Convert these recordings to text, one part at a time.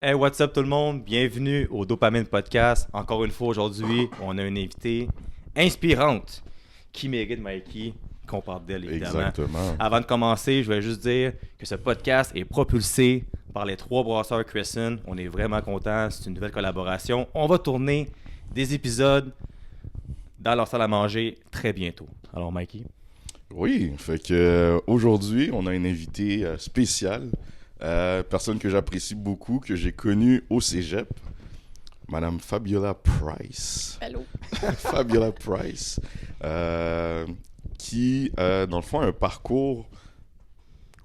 Hey, what's up tout le monde? Bienvenue au Dopamine Podcast. Encore une fois, aujourd'hui, on a une invitée inspirante qui mérite, Mikey, qu'on parle d'elle, évidemment. Exactement. Avant de commencer, je vais juste dire que ce podcast est propulsé par les 3 brasseurs Crescent. On est vraiment contents. C'est une nouvelle collaboration. On va tourner des épisodes dans leur salle à manger très bientôt. Alors, Mikey? Oui, fait que aujourd'hui, on a une invitée spéciale, personne que j'apprécie beaucoup, que j'ai connue au cégep, Madame Fabiola Price. Hello. Fabiola Price, qui, dans le fond, a un parcours,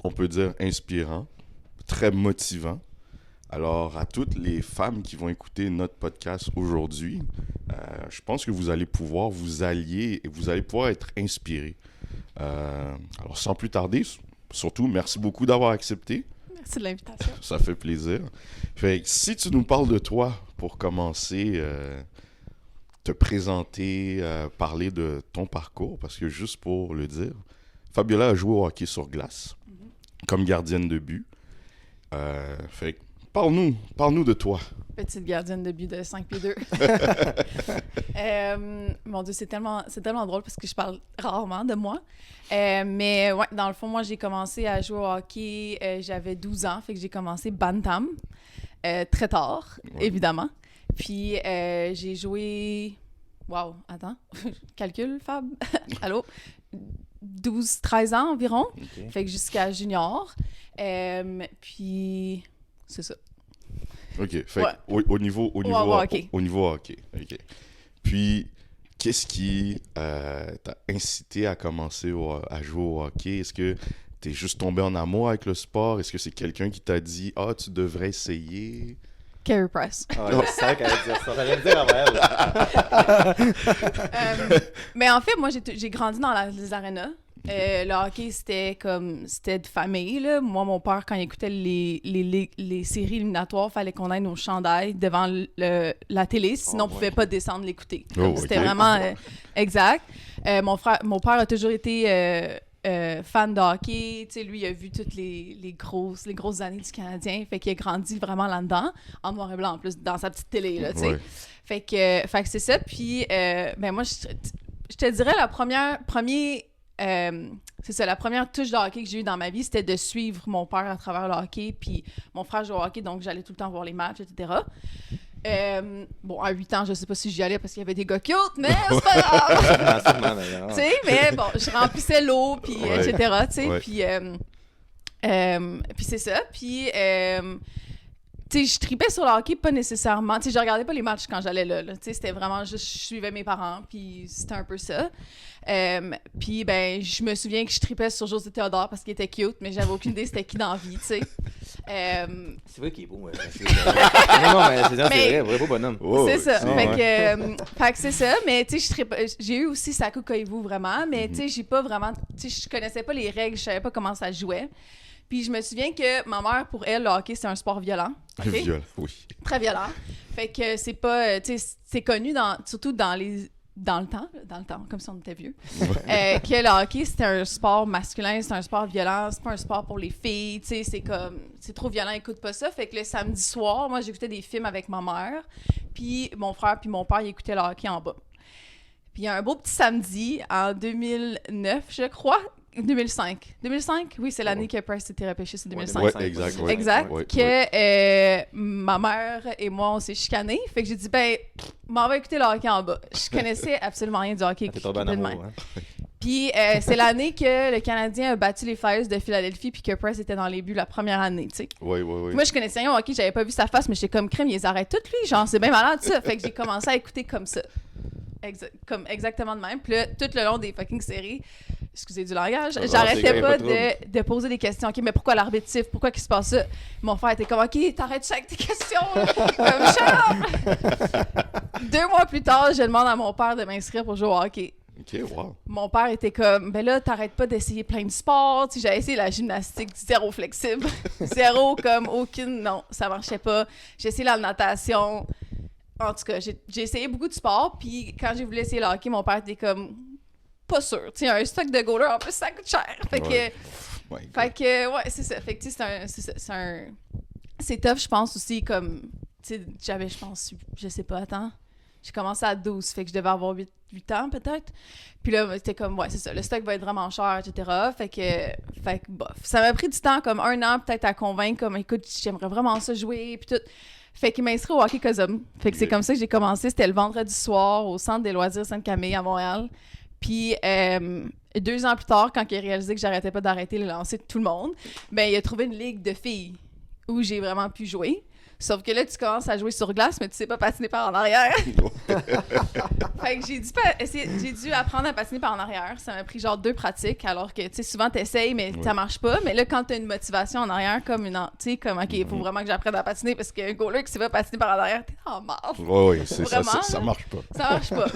on peut dire, inspirant, très motivant. Alors, à toutes les femmes qui vont écouter notre podcast aujourd'hui, je pense que vous allez pouvoir vous allier et vous allez pouvoir être inspirés. Alors, sans plus tarder, surtout, merci beaucoup d'avoir accepté. Merci de l'invitation. Ça fait plaisir. Fait que si tu nous parles de toi pour commencer, te présenter, parler de ton parcours, parce que juste pour le dire, Fabiola a joué au hockey sur glace comme gardienne de but. Fait que parle-nous de toi. Petite gardienne de but de 5 pieds 2. Mon Dieu, c'est tellement drôle parce que je parle rarement de moi. Mais ouais, dans le fond, moi, j'ai commencé à jouer au hockey, j'avais 12 ans, fait que j'ai commencé bantam très tard, évidemment. Puis j'ai joué... Wow, attends, calcul, Fab? Allô? 12-13 ans environ, fait que jusqu'à junior. Puis c'est ça. OK. Fait au niveau hockey. Au niveau hockey. OK. Puis, qu'est-ce qui t'a incité à commencer à jouer au hockey? Est-ce que t'es juste tombé en amour avec le sport? Est-ce que c'est quelqu'un qui t'a dit « Ah, tu devrais essayer? » Carey Price. Ah, je savais qu'elle allait dire ça. J'allais le dire avant elle. Mais en fait, moi, j'ai grandi dans les arénas. Le hockey, c'était de famille, là. Moi, mon père, quand il écoutait les séries éliminatoires, il fallait qu'on aille nos chandails devant la télé, sinon on ne pouvait pas descendre l'écouter. C'était vraiment exact. Mon père a toujours été fan de hockey. Tu sais, lui, il a vu toutes les grosses années du Canadien. Fait qu'il a grandi vraiment là-dedans, en noir et blanc, en plus, dans sa petite télé, là, tu sais. Fait que c'est ça. Puis, ben moi, je te dirais, la première touche de hockey que j'ai eue dans ma vie, c'était de suivre mon père à travers le hockey, puis mon frère jouait au hockey, donc j'allais tout le temps voir les matchs, etc. Bon, à 8 ans, je sais pas si j'y allais parce qu'il y avait des gars cute, mais c'est pas grave! Tu sais, mais bon, je remplissais l'eau, puis etc., tu sais, puis c'est ça, puis... tu sais, je tripais sur le hockey, pas nécessairement. Tu sais, je regardais pas les matchs quand j'allais là. Tu sais, c'était vraiment juste, je suivais mes parents, puis c'était un peu ça. Puis, ben, je me souviens que je tripais sur José Théodore parce qu'il était cute, mais j'avais aucune idée c'était qui dans la vie, tu sais. C'est vrai qu'il est beau. Non, mais c'est vrai, beau bonhomme. Oh, c'est ça. Fait que c'est ça, mais tu sais, j'ai eu aussi Saku Koivu vraiment, mais tu sais, j'ai pas vraiment, tu sais, je connaissais pas les règles, je savais pas comment ça jouait. Puis je me souviens que ma mère, pour elle, le hockey, c'est un sport violent. Okay? Violent, oui. Très violent. Fait que c'est pas... Tu sais, c'est connu, surtout dans le temps, comme si on était vieux, que le hockey, c'était un sport masculin, c'est un sport violent, c'est pas un sport pour les filles, tu sais, c'est trop violent, écoute pas ça. Fait que le samedi soir, moi, j'écoutais des films avec ma mère, puis mon frère puis mon père, ils écoutaient le hockey en bas. Puis il y a un beau petit samedi, en 2009, je crois, 2005. 2005? Oui, c'est l'année que Price s'était repêché, c'est 2005. Ouais, exact. Ma mère et moi, on s'est chicanés. Fait que j'ai dit, ben, m'en va écouter le hockey en bas. Je connaissais absolument rien du hockey. T'es tombé en amour, hein? Puis c'est l'année que le Canadien a battu les Flyers de Philadelphie puis que Price était dans les buts la première année, tu sais. Oui. Moi, je connaissais rien au hockey, j'avais pas vu sa face, mais j'étais comme crème, ils les arrêtent tous, lui. Genre, c'est bien malade, ça. Fait que j'ai commencé à écouter comme ça. Exactement de même. Puis là, tout le long des fucking séries, excusez du langage, j'arrêtais pas de poser des questions. OK, mais pourquoi l'arbitre siffle? Pourquoi qu'il se passe ça? Mon frère était comme, OK, t'arrêtes ça avec tes questions. Comme, shut up! 2 mois plus tard, je demande à mon père de m'inscrire pour jouer au hockey. OK, wow. Mon père était comme, ben là, t'arrêtes pas d'essayer plein de sports. Tu sais, j'avais essayé la gymnastique, 0 flexible. 0 comme aucune, non, ça marchait pas. J'ai essayé la natation. En tout cas, j'ai essayé beaucoup de sports, puis quand j'ai voulu essayer le hockey, mon père était comme, pas sûr. Tu sais, un stock de goaler, en plus, ça coûte cher. Fait que, ouais, c'est ça. Fait que, tu sais, c'est un... c'est tough, je pense aussi, comme, tu sais, j'avais, je pense, je sais pas, attends, j'ai commencé à 12, fait que je devais avoir 8 ans, peut-être. Puis là, c'était comme, ouais, c'est ça, le stock va être vraiment cher, etc. Fait que bof. Ça m'a pris du temps, comme 1 an, peut-être, à convaincre, comme, écoute, j'aimerais vraiment ça jouer, puis tout. Fait qu'il m'a inscrit au Hockey Cosum. Fait que c'est comme ça que j'ai commencé. C'était le vendredi soir au Centre des loisirs Sainte-Camille à Montréal. Puis 2 ans plus tard, quand il a réalisé que j'arrêtais pas d'arrêter les lancers de tout le monde, ben il a trouvé une ligue de filles où j'ai vraiment pu jouer. Sauf que là, tu commences à jouer sur glace, mais tu sais pas patiner par en arrière. Fait que j'ai dû apprendre à patiner par en arrière. Ça m'a pris genre 2 pratiques, alors que, tu sais, souvent t'essayes, mais ça marche pas. Mais là, quand t'as une motivation en arrière, comme tu sais, comme, OK, il faut vraiment que j'apprenne à patiner parce qu'un goaler qui sait pas patiner par en arrière, t'es en marre. Oui, c'est ça, ça marche pas. Ça marche pas.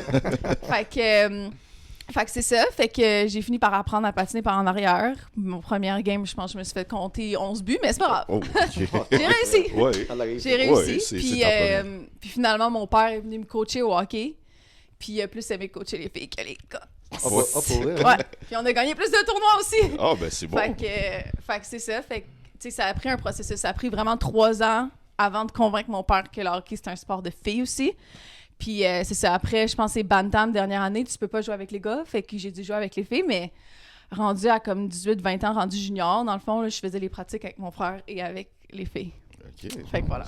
Fait que c'est ça. Fait que j'ai fini par apprendre à patiner par en arrière. Mon premier game, je pense que je me suis fait compter 11 buts, mais c'est pas grave. Oh, OK. J'ai réussi. Ouais. J'ai réussi. Ouais, Puis finalement, mon père est venu me coacher au hockey. Puis il a plus aimé coacher les filles que les gars. Pour vrai? Ouais. Puis on a gagné plus de tournois aussi. Ah, ben c'est bon. Fait que c'est ça. Fait que, tu sais, ça a pris un processus. Ça a pris vraiment 3 ans avant de convaincre mon père que le hockey, c'est un sport de filles aussi. Puis c'est ça. Après, je pense que c'est Bantam, dernière année, tu peux pas jouer avec les gars. Fait que j'ai dû jouer avec les filles, mais rendu à comme 18-20 ans, rendu junior, dans le fond, là, je faisais les pratiques avec mon frère et avec les filles. OK. Fait que voilà.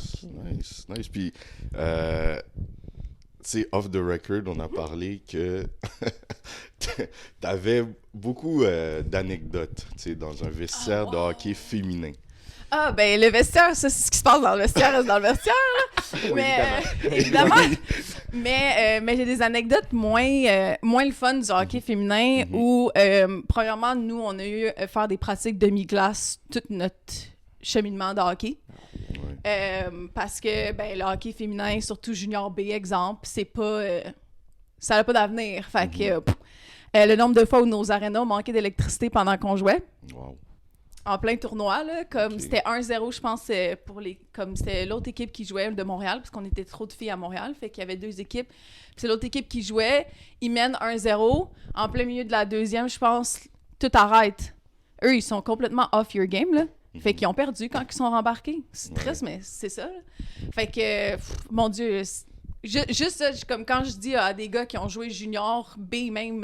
Nice. Puis, tu sais, off the record, on a parlé que t'avais beaucoup d'anecdotes, tu sais, dans un vestiaire de hockey féminin. Ah, ben le vestiaire, ça, c'est ce qui se passe dans le vestiaire, reste dans le vestiaire, là. Mais, évidemment. Mais j'ai des anecdotes moins le fun du hockey féminin où, premièrement, nous, on a eu à faire des pratiques demi-glace tout notre cheminement de hockey. Ouais. Parce que, ben, le hockey féminin, surtout junior B, exemple, c'est pas... ça n'a pas d'avenir. Fait que, le nombre de fois où nos arénas manquaient d'électricité pendant qu'on jouait. Wow. En plein tournoi, là, comme c'était 1-0, je pense, comme c'était l'autre équipe qui jouait de Montréal, parce qu'on était trop de filles à Montréal, fait qu'il y avait 2 équipes. Puis c'est l'autre équipe qui jouait, ils mènent 1-0. En plein milieu de la deuxième, je pense, tout arrête. Eux, ils sont complètement off your game, là. Fait qu'ils ont perdu quand ils sont rembarqués. C'est triste, mais c'est ça, là. Fait que, mon Dieu... Juste ça, comme quand je dis à des gars qui ont joué junior, B même,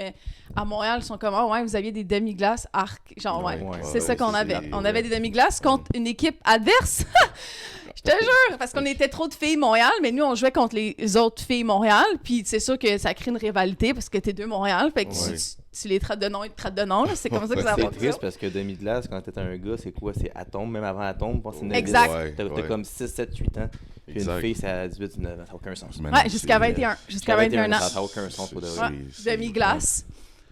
à Montréal, ils sont comme « Ah ouais, vous aviez des demi-glaces arc. » Genre, c'est ça qu'on avait. On avait des demi-glaces contre une équipe adverse. Je te jure, parce qu'on était trop de filles Montréal, mais nous, on jouait contre les autres filles Montréal, puis c'est sûr que ça crée une rivalité parce que t'es 2 Montréal, fait que tu les traites de nom, ils te traitent de nom, là. C'est comme ça que ça va. C'est triste parce que demi-glace, quand t'étais un gars, c'est quoi? C'est atome, même avant atome, je pense que c'est 9. Exact. T'as comme 6, 7, 8 ans. Puis une fille, c'est à 18, 19 ans. Ça n'a aucun sens. Ouais, jusqu'à 21. Jusqu'à 21 ans. Ça n'a aucun sens pour de vrai. Demi-glace.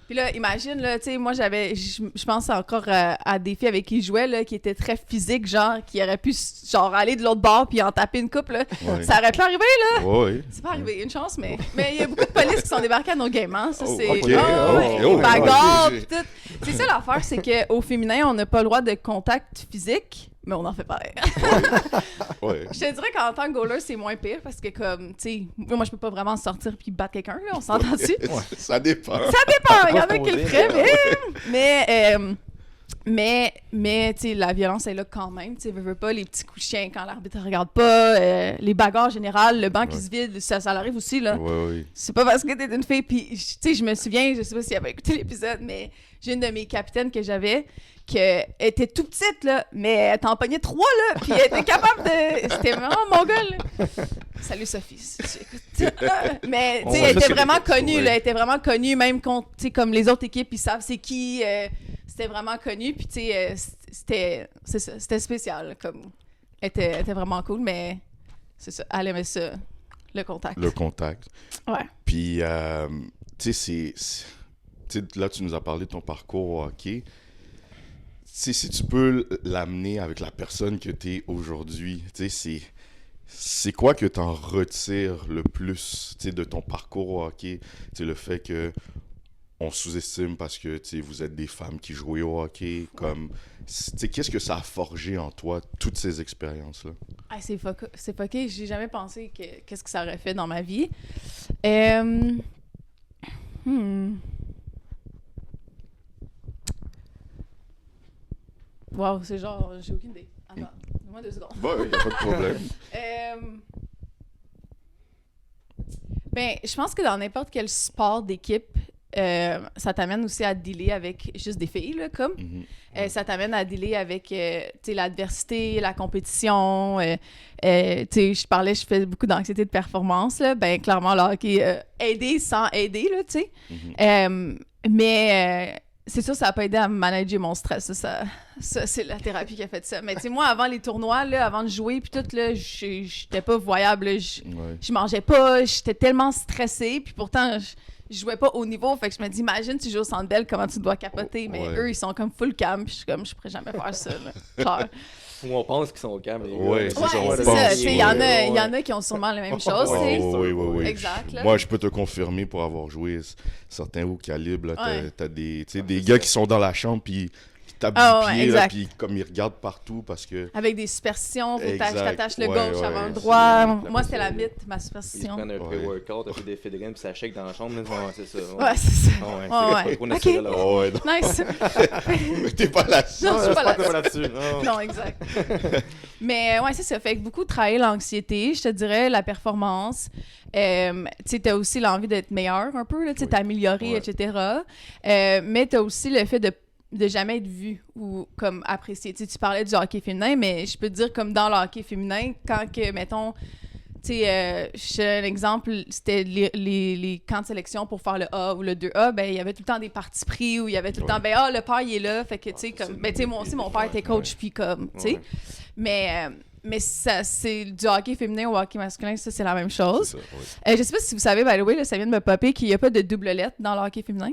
Puis là, imagine, là, tu sais, moi, je pense encore à des filles avec qui je jouais, là, qui étaient très physiques, genre, qui auraient pu, genre, aller de l'autre bord puis en taper une coupe, là. Ouais. Ça aurait pu arriver, là. Oui. C'est pas arrivé, une chance, mais il y a beaucoup de police qui sont débarqués à nos games, hein. Ça, c'est... les bagarres, pis tout. C'est ça l'affaire, c'est qu'au féminin, on n'a pas le droit de contact physique, mais on en fait pareil. Je te dirais qu'en tant que goaler, c'est moins pire parce que, comme, tu sais, moi, je peux pas vraiment sortir puis battre quelqu'un, là, on s'entend dessus. Ça dépend. Ça dépend, il y en a qui le feraient, mais tu sais, la violence est là quand même. Tu sais, veux pas, les petits coups de chien quand l'arbitre regarde pas, les bagarres générales, le banc qui se vide, ça arrive aussi, là. C'est pas parce que t'es une fille, puis, tu sais, je me souviens, je sais pas s'il avait écouté l'épisode, mais j'ai une de mes capitaines que j'avais qui était tout petite, là, mais elle t'en pognait 3, là, puis elle était capable de... C'était vraiment mon gars, là. Salut Sophie, si tu écoutes. Mais, tu sais, elle était vraiment connue, là, elle était vraiment connue, même contre, tu sais, comme les autres équipes, ils savent c'est qui, c'était vraiment connu, puis tu sais, c'était spécial, comme, elle était vraiment cool, mais c'est ça, elle aimait ça, le contact. Le contact. Ouais. Puis, tu sais, là, tu nous as parlé de ton parcours au hockey. Si tu peux l'amener avec la personne que tu es aujourd'hui, tu sais, c'est quoi que tu en retires le plus, tu sais, de ton parcours au hockey? Tu sais, le fait que on sous-estime parce que, tu sais, vous êtes des femmes qui jouent au hockey, comme... Tu sais, qu'est-ce que ça a forgé en toi, toutes ces expériences-là? Ah, c'est fucké. J'ai jamais pensé qu'est-ce que ça aurait fait dans ma vie. Wow, c'est genre, j'ai aucune idée. Attends, donne-moi 2 secondes. Bon, il n'y a pas de problème. Ben, je pense que dans n'importe quel sport d'équipe, ça t'amène aussi à dealer avec juste des filles, là, comme. Ça t'amène à dealer avec, tu sais, l'adversité, la compétition. Tu sais, je fais beaucoup d'anxiété de performance, là. Ben, clairement, le hockey, aider sans aider, là, tu sais. Mais c'est sûr, ça n'a pas aidé à manager mon stress. Ça, c'est la thérapie qui a fait ça. Mais tu sais, moi, avant les tournois, là, avant de jouer, puis tout, là, j'étais pas voyable. Là, je mangeais pas, j'étais tellement stressée. Puis pourtant, je jouais pas au niveau. Fait que je me dis, imagine, tu joues au Centre Bell, comment tu dois capoter. Mais eux, ils sont comme full cam. Puis je suis comme, je pourrais jamais faire ça. Là. Genre... Ou on pense qu'ils sont au calme. Ouais, c'est ça. Il y en a qui ont sûrement la même chose. Oui. Exact. Là. Moi, je peux te confirmer pour avoir joué certains hauts calibres. T'as des gars qui sont dans la chambre puis qui tapent du pied, là, puis comme ils regardent partout parce que... Avec des superstitions, faut que t'attaches le gauche avant le droit. Moi, c'était la mythe, ma superstition. Ils prennent un pré-workout, un peu d'éphédrine, puis ça shake dans la chambre. Là, c'est ça. Ouais, c'est ça. OK. Nice. Mais t'es pas là-dessus. Non, je suis pas là-dessus. Non, exact. Mais ouais, c'est ça. Fait que beaucoup travailler l'anxiété, je te dirais, la performance. Tu sais, t'as aussi l'envie d'être meilleur un peu, tu sais, t'améliorer, etc. Mais t'as aussi le fait de jamais être vu ou comme apprécié. Tu parlais du hockey féminin, mais je peux te dire comme dans le hockey féminin, quand que, mettons, tu sais, je te donne un exemple, c'était les camps de sélection pour faire le A ou le 2A, ben il y avait tout le temps des parties pris où il y avait tout le temps, ben le père il est là, fait que tu sais, comme, ben tu sais, moi aussi mon père était coach, puis comme, tu sais, mais ça, c'est du hockey féminin au hockey masculin, ça c'est la même chose. Ça, je sais pas si vous savez, by the way, là, ça vient de me popper qu'il n'y a pas de double lettre dans le hockey féminin.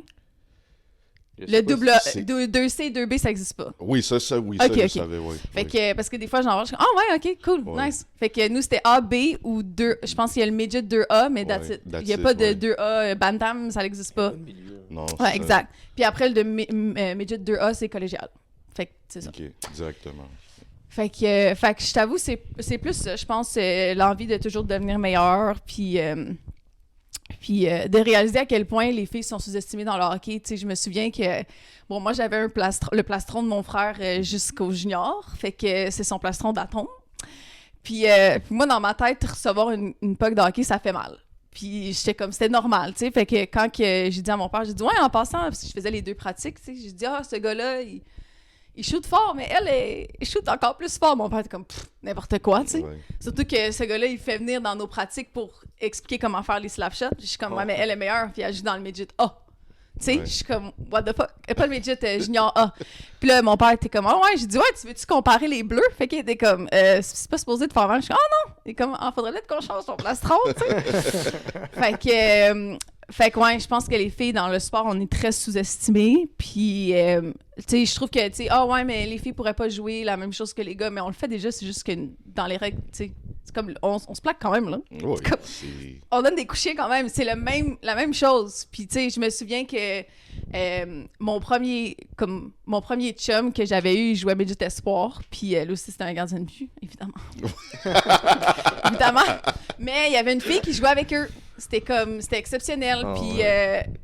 Le double 2C, 2B, ça n'existe pas. Oui, ça, okay. Je savais, oui. Fait que, parce que des fois, j'en vois, je suis comme, ouais, OK, cool, nice. Fait que nous, c'était A, B ou 2, je pense qu'il y a le midget 2A, mais il n'y a pas de 2A Bantam, ça n'existe pas. Non, ouais, exact. Puis après, le midget 2A, c'est collégial. Fait que c'est ça. OK, directement. Fait que je t'avoue, c'est plus ça, je pense, l'envie de toujours devenir meilleur, puis de réaliser à quel point les filles sont sous-estimées dans le hockey. Tu sais, je me souviens que, bon, moi, j'avais le plastron de mon frère jusqu'au junior, fait que c'est son plastron d'atome. Puis moi, dans ma tête, recevoir une puck de hockey, ça fait mal. Puis j'étais comme, c'était normal, tu sais. Fait que quand j'ai dit à mon père, j'ai dit, ouais, en passant, parce que je faisais les 2 pratiques, tu sais, j'ai dit, ce gars-là, il shoot fort, mais il shoot encore plus fort. Mon père était comme, n'importe quoi, tu sais. Ouais. Surtout que ce gars-là, il fait venir dans nos pratiques pour expliquer comment faire les slap shots. Je suis comme, ouais, mais elle est meilleure, puis elle joue dans le midget A. Tu sais, je suis comme, what the fuck? Pas le midget junior A. Puis là, mon père était comme, ouais, j'ai dit, ouais, tu veux-tu comparer les bleus? Fait qu'il était comme, c'est pas supposé de faire mal. Je suis comme, non! Il est comme, faudrait peut-être qu'on change ton plastron, tu sais. Fait que ouais, je pense que les filles dans le sport, on est très sous-estimées. Puis, tu sais, je trouve que, tu sais, ouais, mais les filles pourraient pas jouer la même chose que les gars, mais on le fait déjà, c'est juste que dans les règles, tu sais, c'est comme, on se plaque quand même, là. Oui, comme, on donne des couchers quand même, c'est la même chose. Puis, tu sais, je me souviens que mon premier chum que j'avais eu, il jouait Midget Espoir, puis lui aussi, c'était un gardien de but, évidemment. Évidemment. Mais il y avait une fille qui jouait avec eux. C'était exceptionnel. Puis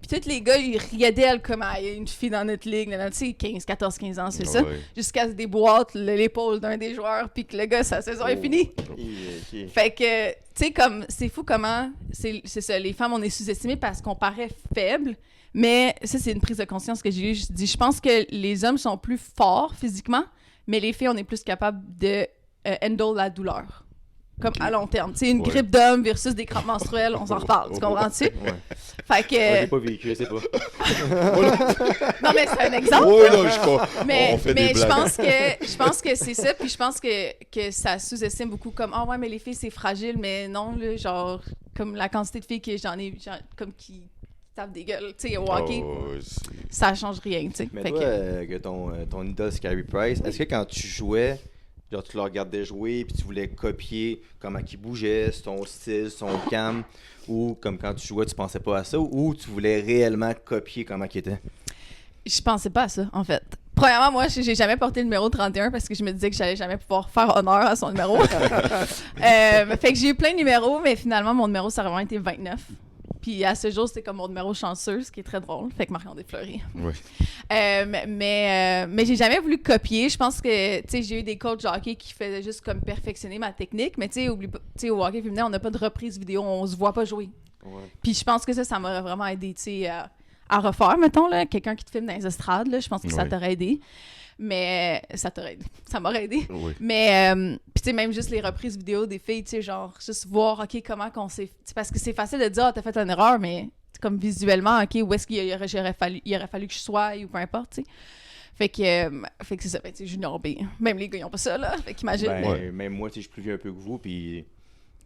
tous les gars, ils riaient d'elle comme il y a une fille dans notre ligue. Tu sais, 14, 15 ans, c'est ça. Jusqu'à se déboîte l'épaule d'un des joueurs, puis que le gars, sa saison est finie. Fait que, tu sais, comme, c'est fou comment, c'est ça, les femmes, on est sous-estimées parce qu'on paraît faible. Mais ça, c'est une prise de conscience que j'ai eue. Je pense que les hommes sont plus forts physiquement, mais les filles, on est plus capables de handle la douleur. Comme à long terme. Tu sais, une grippe d'homme versus des crampes menstruelles, on s'en reparle. Tu comprends-tu? Fait que... J'ai pas vécu, je sais pas. Non, mais c'est un exemple. Oui, non, je crois. Mais je pense que c'est ça. Puis je pense que ça sous-estime beaucoup comme, ouais, mais les filles, c'est fragile. Mais non, là, genre, comme la quantité de filles que j'en ai, comme qui tapent des gueules, tu sais, au hockey, ça change rien, tu sais. Mais toi, que ton idole, c'est Carey Price, est-ce que quand tu jouais... Genre, tu le regardais jouer, puis tu voulais copier comment il bougeait, son style, son cam, ou comme quand tu jouais, tu pensais pas à ça, ou tu voulais réellement copier comment il était? Je pensais pas à ça, en fait. Premièrement, moi, j'ai jamais porté le numéro 31 parce que je me disais que j'allais jamais pouvoir faire honneur à son numéro. Fait que j'ai eu plein de numéros, mais finalement, mon numéro, ça a vraiment été 29. Puis à ce jour, c'est comme mon numéro chanceux, ce qui est très drôle. Fait que Marion Desfleuries. Ouais. Mais j'ai jamais voulu copier. Je pense que, tu sais, j'ai eu des coachs de hockey qui faisaient juste comme perfectionner ma technique. Mais tu sais, oublie pas, tu sais, au hockey féminin, on n'a pas de reprise vidéo, on se voit pas jouer. Ouais. Puis je pense que ça m'aurait vraiment aidé, tu sais, à refaire, mettons, là, quelqu'un qui te filme dans les estrades, là, je pense que ça Ouais. t'aurait aidé. Mais ça t'aurait aidé. Ça m'aurait aidé. Oui. Mais, puis tu sais, même juste les reprises vidéo des filles, tu sais, genre, juste voir, OK, comment qu'on s'est... t'sais, parce que c'est facile de dire, t'as fait une erreur, mais comme visuellement, OK, où est-ce qu'il aurait fallu que je sois ou peu importe, tu sais. Fait que c'est ça, ben, tu sais, Junior B. Même les gars, ils ont pas ça, là. Fait qu'imagine. Ben, Ouais. même moi, tu sais, je suis plus vieux un peu que vous, puis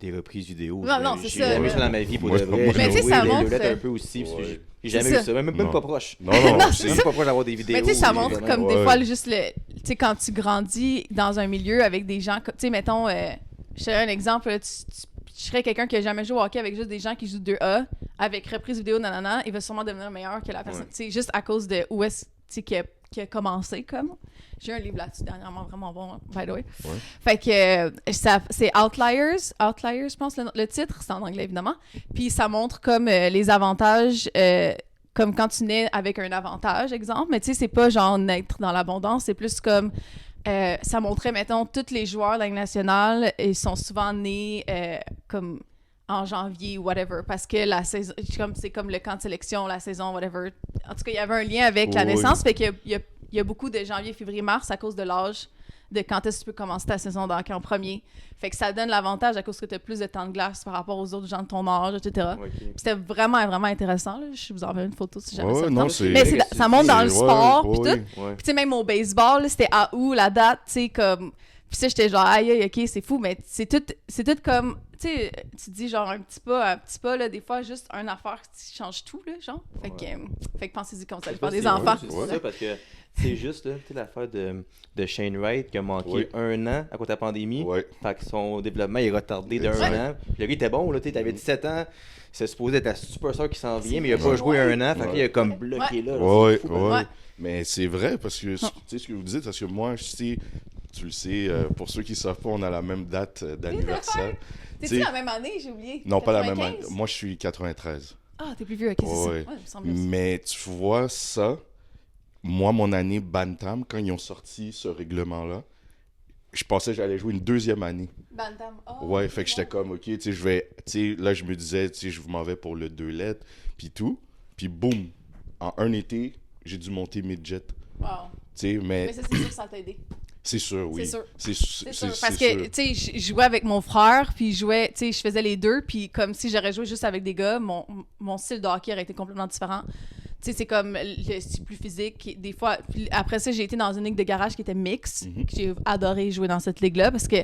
des reprises vidéo. Non, c'est j'ai ça, jamais eu là. ça dans ma vie pour Moi, de vrai. moi, J'ai Mais tu sais, joué ça les montre- lunettes un peu aussi, parce que Ouais. j'ai C'est jamais ça. eu ça, même Non. pas proche. Non, C'est même pas proche d'avoir des vidéos. Mais tu sais, ça ou des montre événements. comme des Ouais. fois, juste le. Tu sais, quand tu grandis dans un milieu avec des gens. Tu sais, mettons, je te donne un exemple, là, je serais quelqu'un qui a jamais joué au hockey avec juste des gens qui jouent 2A, avec reprise vidéo, nanana, il va sûrement devenir meilleur que la personne. Ouais. Tu sais, juste à cause de où est-ce qui a commencé, comme. J'ai un livre là-dessus dernièrement, vraiment bon, by the way. Ouais. Fait que c'est Outliers. Outliers, je pense, le titre, c'est en anglais, évidemment. Puis ça montre comme les avantages. Comme quand tu nais avec un avantage, exemple. Mais tu sais, c'est pas genre naître dans l'abondance, c'est plus comme. Ça montrait, mettons, tous les joueurs de la Ligue nationale, ils sont souvent nés comme en janvier ou whatever, parce que la saison, c'est comme le camp de sélection, la saison, whatever. En tout cas, il y avait un lien avec la Oui. naissance, fait qu'il y a beaucoup de janvier, février, mars à cause de l'âge de quand est-ce que tu peux commencer ta saison d'hockey en premier. Fait que ça donne l'avantage à cause que tu as plus de temps de glace par rapport aux autres gens de ton âge, etc. Ok. Puis c'était vraiment, vraiment intéressant. Là. Je vous enverrai une photo si jamais Ouais, ça te non, tente. c'est- Mais ça monte dans le Ouais, sport, puis ouais. tout. Ouais. Puis tu sais, même au baseball, là, c'était à où la date, tu sais, comme... Puis ça, j'étais genre, aïe, aïe, OK, c'est fou, mais c'est tout comme... Tu sais, tu dis genre un petit pas, là, des fois, juste une affaire qui change tout, là, genre. Fait que pensez-y quand vous allez faire des enfants. C'est ça, parce que c'est juste, là, tu sais, l'affaire de Shane Wright qui a manqué Oui. 1 an à cause de la pandémie. Ouais. Fait que son développement est retardé d'un Exact. an. Puis le gars était bon, là, tu sais, t'avais 17 ans. C'est supposé être la superstar qui s'en vient, mais il a pas vrai. joué 1 an. Fait Ouais. qu'il a comme bloqué là. Ouais, C'est fou, ouais. Ouais. Mais c'est vrai, parce que, tu sais ce que vous dites, parce que moi, je sais, tu le sais, pour ceux qui ne savent pas, on a la même date d'anniversaire. T'es-tu T'sais- la même année, j'ai oublié? Non, pas la même 95? année. Moi, je suis 93. Ah, t'es plus vieux, ok, c'est ça. Ouais. Ouais, il me semble aussi. Mais tu vois ça, moi, mon année Bantam, quand ils ont sorti ce règlement-là, je pensais que j'allais jouer une deuxième année. Bantam. Oh, Ouais, fait que c'est j'étais comme, OK, tu sais, je vais... Tu sais, là, je me disais, tu sais, je m'en vais pour le 2 lettres, puis tout. Puis boum, en un été, j'ai dû monter midget. bon. Wow. Tu sais, Mais ça, c'est sûr que ça t'a aidé. c'est sûr, oui. C'est sûr. C'est C'est sûr. Parce c'est que, sûr. tu sais, je jouais avec mon frère, puis je faisais les deux, puis comme si j'aurais joué juste avec des gars, mon style de hockey aurait été complètement différent. Tu sais, c'est comme le style plus physique. Des fois, puis après ça, j'ai été dans une ligue de garage qui était mixte. J'ai adoré jouer dans cette ligue-là parce que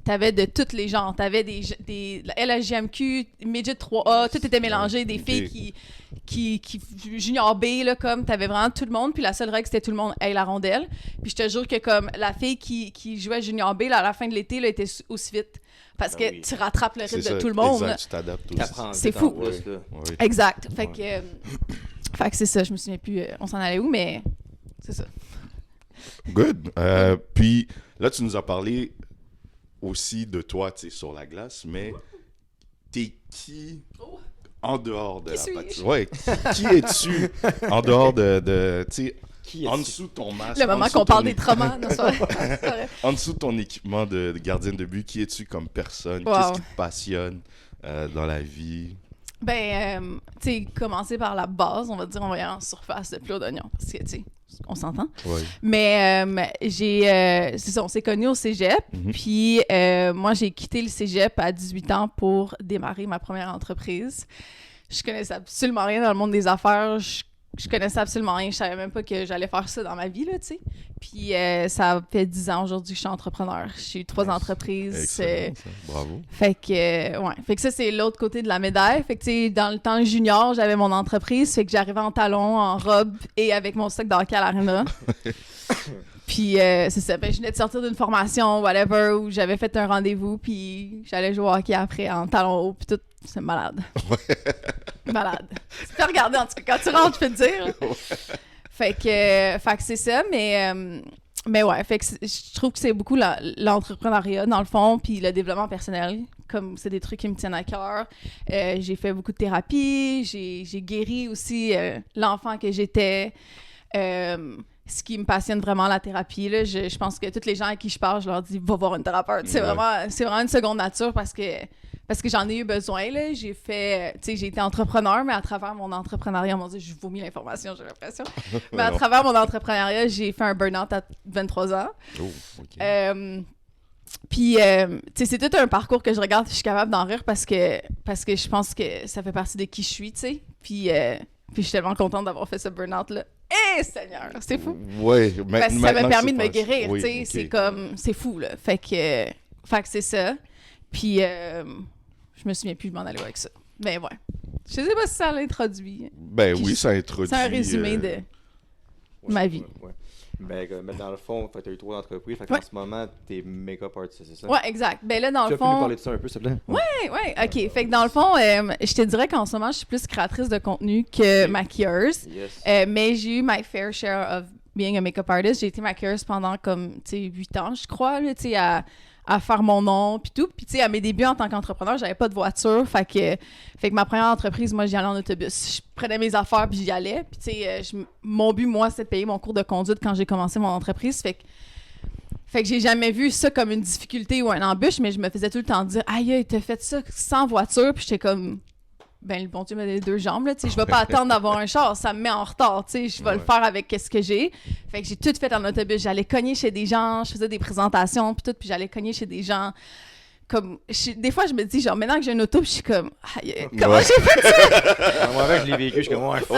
t'avais de tous les genres. T'avais des LHJMQ, Midget 3A, tout était mélangé. Des Ok. filles qui Junior B, là, comme t'avais vraiment tout le monde. Puis la seule règle, c'était tout le monde ait la rondelle. Puis je te jure que comme la fille qui jouait Junior B, là, à la fin de l'été, là, était aussi vite. Parce Ah que oui. tu rattrapes le C'est rythme de ça, tout le monde. Exact, tu t'adaptes aussi. T'apprends C'est vite fou. en plus, là. Ouais. Exact. Fait que c'est ça, je me souviens plus, on s'en allait où, mais c'est ça. Good. Puis là, tu nous as parlé aussi de toi, tu sais, sur la glace, mais t'es qui en dehors de Qui la suis-je? patinoire? Ouais, qui es-tu en dehors de tu sais, Qui en est-ce dessous de ton masque? Le en moment dessous qu'on de ton parle des é- traumas, non, c'est pas vrai. C'est pas vrai. En dessous de ton équipement de gardienne de but, qui es-tu comme personne? Wow. Qu'est-ce qui te passionne dans la vie? Ben, tu sais, commencer par la base, on va dire, on va y aller en surface de plat d'oignon, parce que, tu sais, on s'entend. Ouais. Mais c'est ça, on s'est connus au cégep, Mhm. puis moi, j'ai quitté le cégep à 18 ans pour démarrer ma première entreprise. Je connaissais absolument rien dans le monde des affaires, je connaissais absolument rien, je savais même pas que j'allais faire ça dans ma vie, là, tu sais. Puis ça fait 10 ans aujourd'hui que je suis entrepreneur. J'ai eu 3 entreprises. Excellent, ça. Bravo. Fait que ça, c'est l'autre côté de la médaille. Fait que, tu sais, dans le temps junior, j'avais mon entreprise. Fait que j'arrivais en talons, en robe et avec mon stock d'hockey à l'arena. Puis, c'est ça. Ben, je venais de sortir d'une formation, whatever, où j'avais fait un rendez-vous. Puis, j'allais jouer au hockey après en talons hauts. Puis tout, c'est malade. Malade. Tu peux regarder, en tout cas, quand tu rentres, je peux te dire. Fait que c'est ça, mais ouais, fait que je trouve que c'est beaucoup l'entrepreneuriat, dans le fond, puis le développement personnel comme c'est des trucs qui me tiennent à cœur. J'ai fait beaucoup de thérapie, j'ai guéri aussi l'enfant que j'étais. Ce qui me passionne vraiment, la thérapie, là, je pense que tous les gens à qui je parle, je leur dis « va voir une thérapeute ». C'est vraiment une seconde nature parce que j'en ai eu besoin, là. J'ai été entrepreneur, mais à travers mon entrepreneuriat, mon Dieu, je vomis l'information, j'ai l'impression. Mais à travers mon entrepreneuriat, j'ai fait un burn-out à 23 ans. Oh, OK. Puis, c'est tout un parcours que je regarde et je suis capable d'en rire parce que je pense que ça fait partie de qui je suis, tu sais. Puis je suis tellement contente d'avoir fait ce burn-out-là. Seigneur, c'est fou! Ouais, parce que ça m'a permis de me c'est guérir, oui, tu sais. OK. C'est comme, c'est fou, là. Fait que c'est ça. Puis, je me souviens plus de m'en aller avec ça. Mais ouais. Je sais pas si ça l'introduit. Ben oui, ça introduit... C'est un résumé de ma vie. Ouais. Mais dans le fond, tu as eu 3 entreprises. Fait Ouais. qu'en ce moment, t'es make-up artist, c'est ça? Ouais, exact. Ben là, dans Tu le vas plus nous fond... parler de ça un peu, s'il te plaît? Ouais, OK. Fait que dans le fond, je te dirais qu'en ce moment, je suis plus créatrice de contenu que maquilleuse. Yes. Mais j'ai eu my fair share of being a makeup artist. J'ai été maquilleuse pendant comme, 8 ans, je crois, là, à faire mon nom, puis tout. Puis, à mes débuts en tant qu'entrepreneur, j'avais pas de voiture. Fait que ma première entreprise, moi, j'y allais en autobus. Je prenais mes affaires, puis j'y allais. Puis, mon but, moi, c'était de payer mon cours de conduite quand j'ai commencé mon entreprise. Fait que j'ai jamais vu ça comme une difficulté ou une embûche, mais je me faisais tout le temps dire « Aïe, t'as fait ça sans voiture? » Puis j'étais comme... Ben, le bon Dieu m'a donné 2 jambes, là, tu sais, je vais pas attendre d'avoir un char, ça me met en retard, tu sais, je vais le faire avec ce que j'ai. Fait que j'ai tout fait en autobus, j'allais cogner chez des gens, je faisais des présentations, puis tout, puis j'allais cogner chez des gens. Comme, des fois, je me dis, genre, maintenant que j'ai une auto, je suis comme, comment j'ai fait ça? Moi, avec, je l'ai vécu, je suis comme, ouais. C'est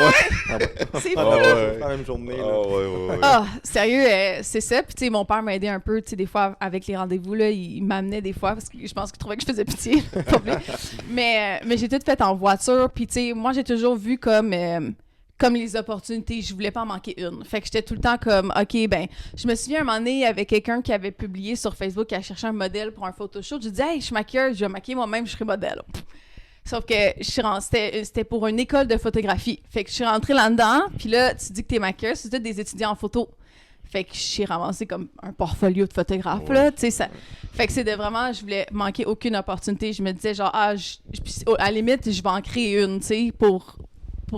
Ah, fou. ouais. La même journée, là. ouais. Ah, sérieux, c'est ça. Puis, tu sais, mon père m'a aidé un peu, tu sais, des fois, avec les rendez-vous, là, il m'amenait des fois, parce que je pense qu'il trouvait que je faisais pitié. mais j'ai tout fait en voiture. Puis, tu sais, moi, j'ai toujours vu comme les opportunités, je voulais pas en manquer une. Fait que j'étais tout le temps comme, OK, ben, je me souviens un moment donné, il y avait quelqu'un qui avait publié sur Facebook qui a cherché un modèle pour un photoshoot. Je dis, hey, je suis maquilleuse, je vais maquiller moi-même, je serai modèle. Sauf que c'était pour une école de photographie. Fait que je suis rentrée là-dedans, puis là, tu dis que t'es maquilleuse, c'est tous des étudiants en photo. Fait que j'ai ramassé comme un portfolio de photographe, là, tu sais, ça... Fait que c'était vraiment, je voulais manquer aucune opportunité. Je me disais, genre, à la limite, je vais en créer une, tu sais, pour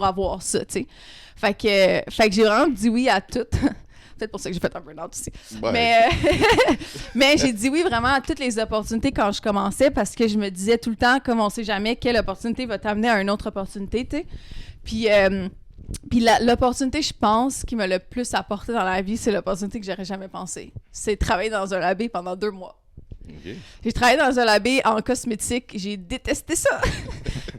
avoir ça, tu sais. Fait que j'ai vraiment dit oui à tout. Peut-être pour ça que j'ai fait un burn-out aussi. Ouais. Mais j'ai dit oui vraiment à toutes les opportunités quand je commençais parce que je me disais tout le temps, comme on sait jamais quelle opportunité va t'amener à une autre opportunité, tu sais. Puis l'opportunité, je pense, qui m'a le plus apporté dans la vie, c'est l'opportunité que j'aurais jamais pensé. C'est travailler dans un labé pendant 2 mois. Okay. J'ai travaillé dans un labé en cosmétique. J'ai détesté ça.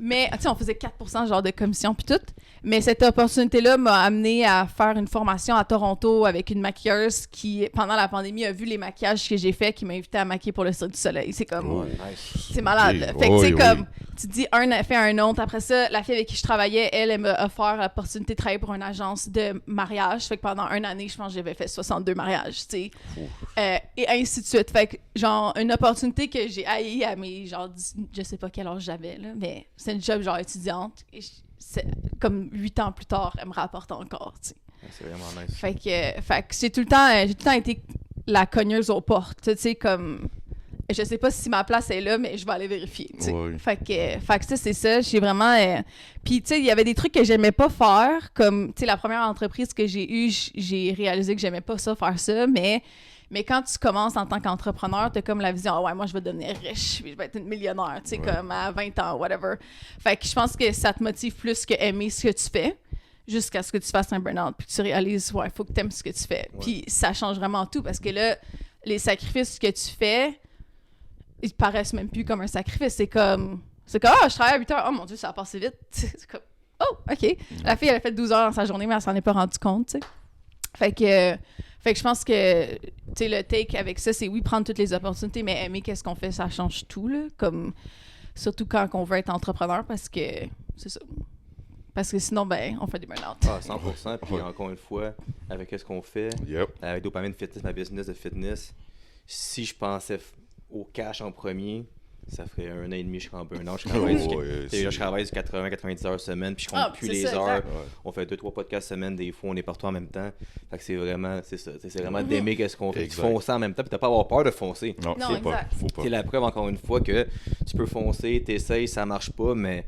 Mais, tu sais, on faisait 4% genre de commission puis tout. Mais cette opportunité-là m'a amené à faire une formation à Toronto avec une maquilleuse qui, pendant la pandémie, a vu les maquillages que j'ai faits, qui m'a invité à maquiller pour le Cirque du Soleil. C'est comme... Nice. C'est malade, là. Fait que, tu sais, comme... Tu te dis, un a fait un autre. Après ça, la fille avec qui je travaillais, elle m'a offert l'opportunité de travailler pour une agence de mariage. Fait que pendant 1 année, je pense que j'avais fait 62 mariages, tu sais. Et ainsi de suite. Fait que, genre, une opportunité que j'ai haïe à mes, genre, je sais pas quel âge j'avais, là, mais c'est une job, genre, étudiante. Et comme 8 ans plus tard, elle me rapporte encore, tu sais. C'est vraiment nice. Fait que j'ai tout le temps été la cogneuse aux portes, tu sais, comme... Je sais pas si ma place est là, mais je vais aller vérifier, tu sais. Ouais. Fait que ça, c'est ça. J'ai vraiment... Puis, tu sais, il y avait des trucs que j'aimais pas faire, comme, tu sais, la première entreprise que j'ai eue, j'ai réalisé que j'aimais pas ça, faire ça, mais quand tu commences en tant qu'entrepreneur, t'as comme la vision, ah ouais, moi, je vais devenir riche, puis je vais être une millionnaire, tu sais, comme à 20 ans, whatever. Fait que je pense que ça te motive plus que aimer ce que tu fais, jusqu'à ce que tu fasses un burn-out, puis que tu réalises, ouais, il faut que t'aimes ce que tu fais. Ouais. Puis ça change vraiment tout, parce que là, les sacrifices que tu fais, ils paraissent même plus comme un sacrifice. C'est comme ah, je travaille à 8 heures. Oh mon Dieu, ça a passé vite. C'est comme, oh, OK. La fille, elle a fait 12 heures dans sa journée, mais elle s'en est pas rendu compte, tu sais. Fait que je pense que, tu sais, le take avec ça, c'est oui, prendre toutes les opportunités, mais aimer qu'est-ce qu'on fait, ça change tout, là. Comme, surtout quand on veut être entrepreneur, parce que, c'est ça. Parce que sinon, ben, on fait des burn-out. Ah, 100%. Puis encore une fois, avec ce qu'on fait, avec Dopamine Fitness, ma business de fitness, si je pensais au cash en premier, Ça ferait 1 an et demi, je suis en burn-out. Je travaille du 80-90 heures semaine, puis je compte plus les heures. Exact. On fait 2-3 podcasts semaine, des fois, on est partout en même temps. Fait que c'est vraiment, c'est ça. C'est vraiment d'aimer ce qu'on fait. Tu fonces en même temps, puis t'as pas à avoir peur de foncer. Non, exact. faut pas. C'est la preuve, encore une fois, que tu peux foncer, t'essayes, ça marche pas, mais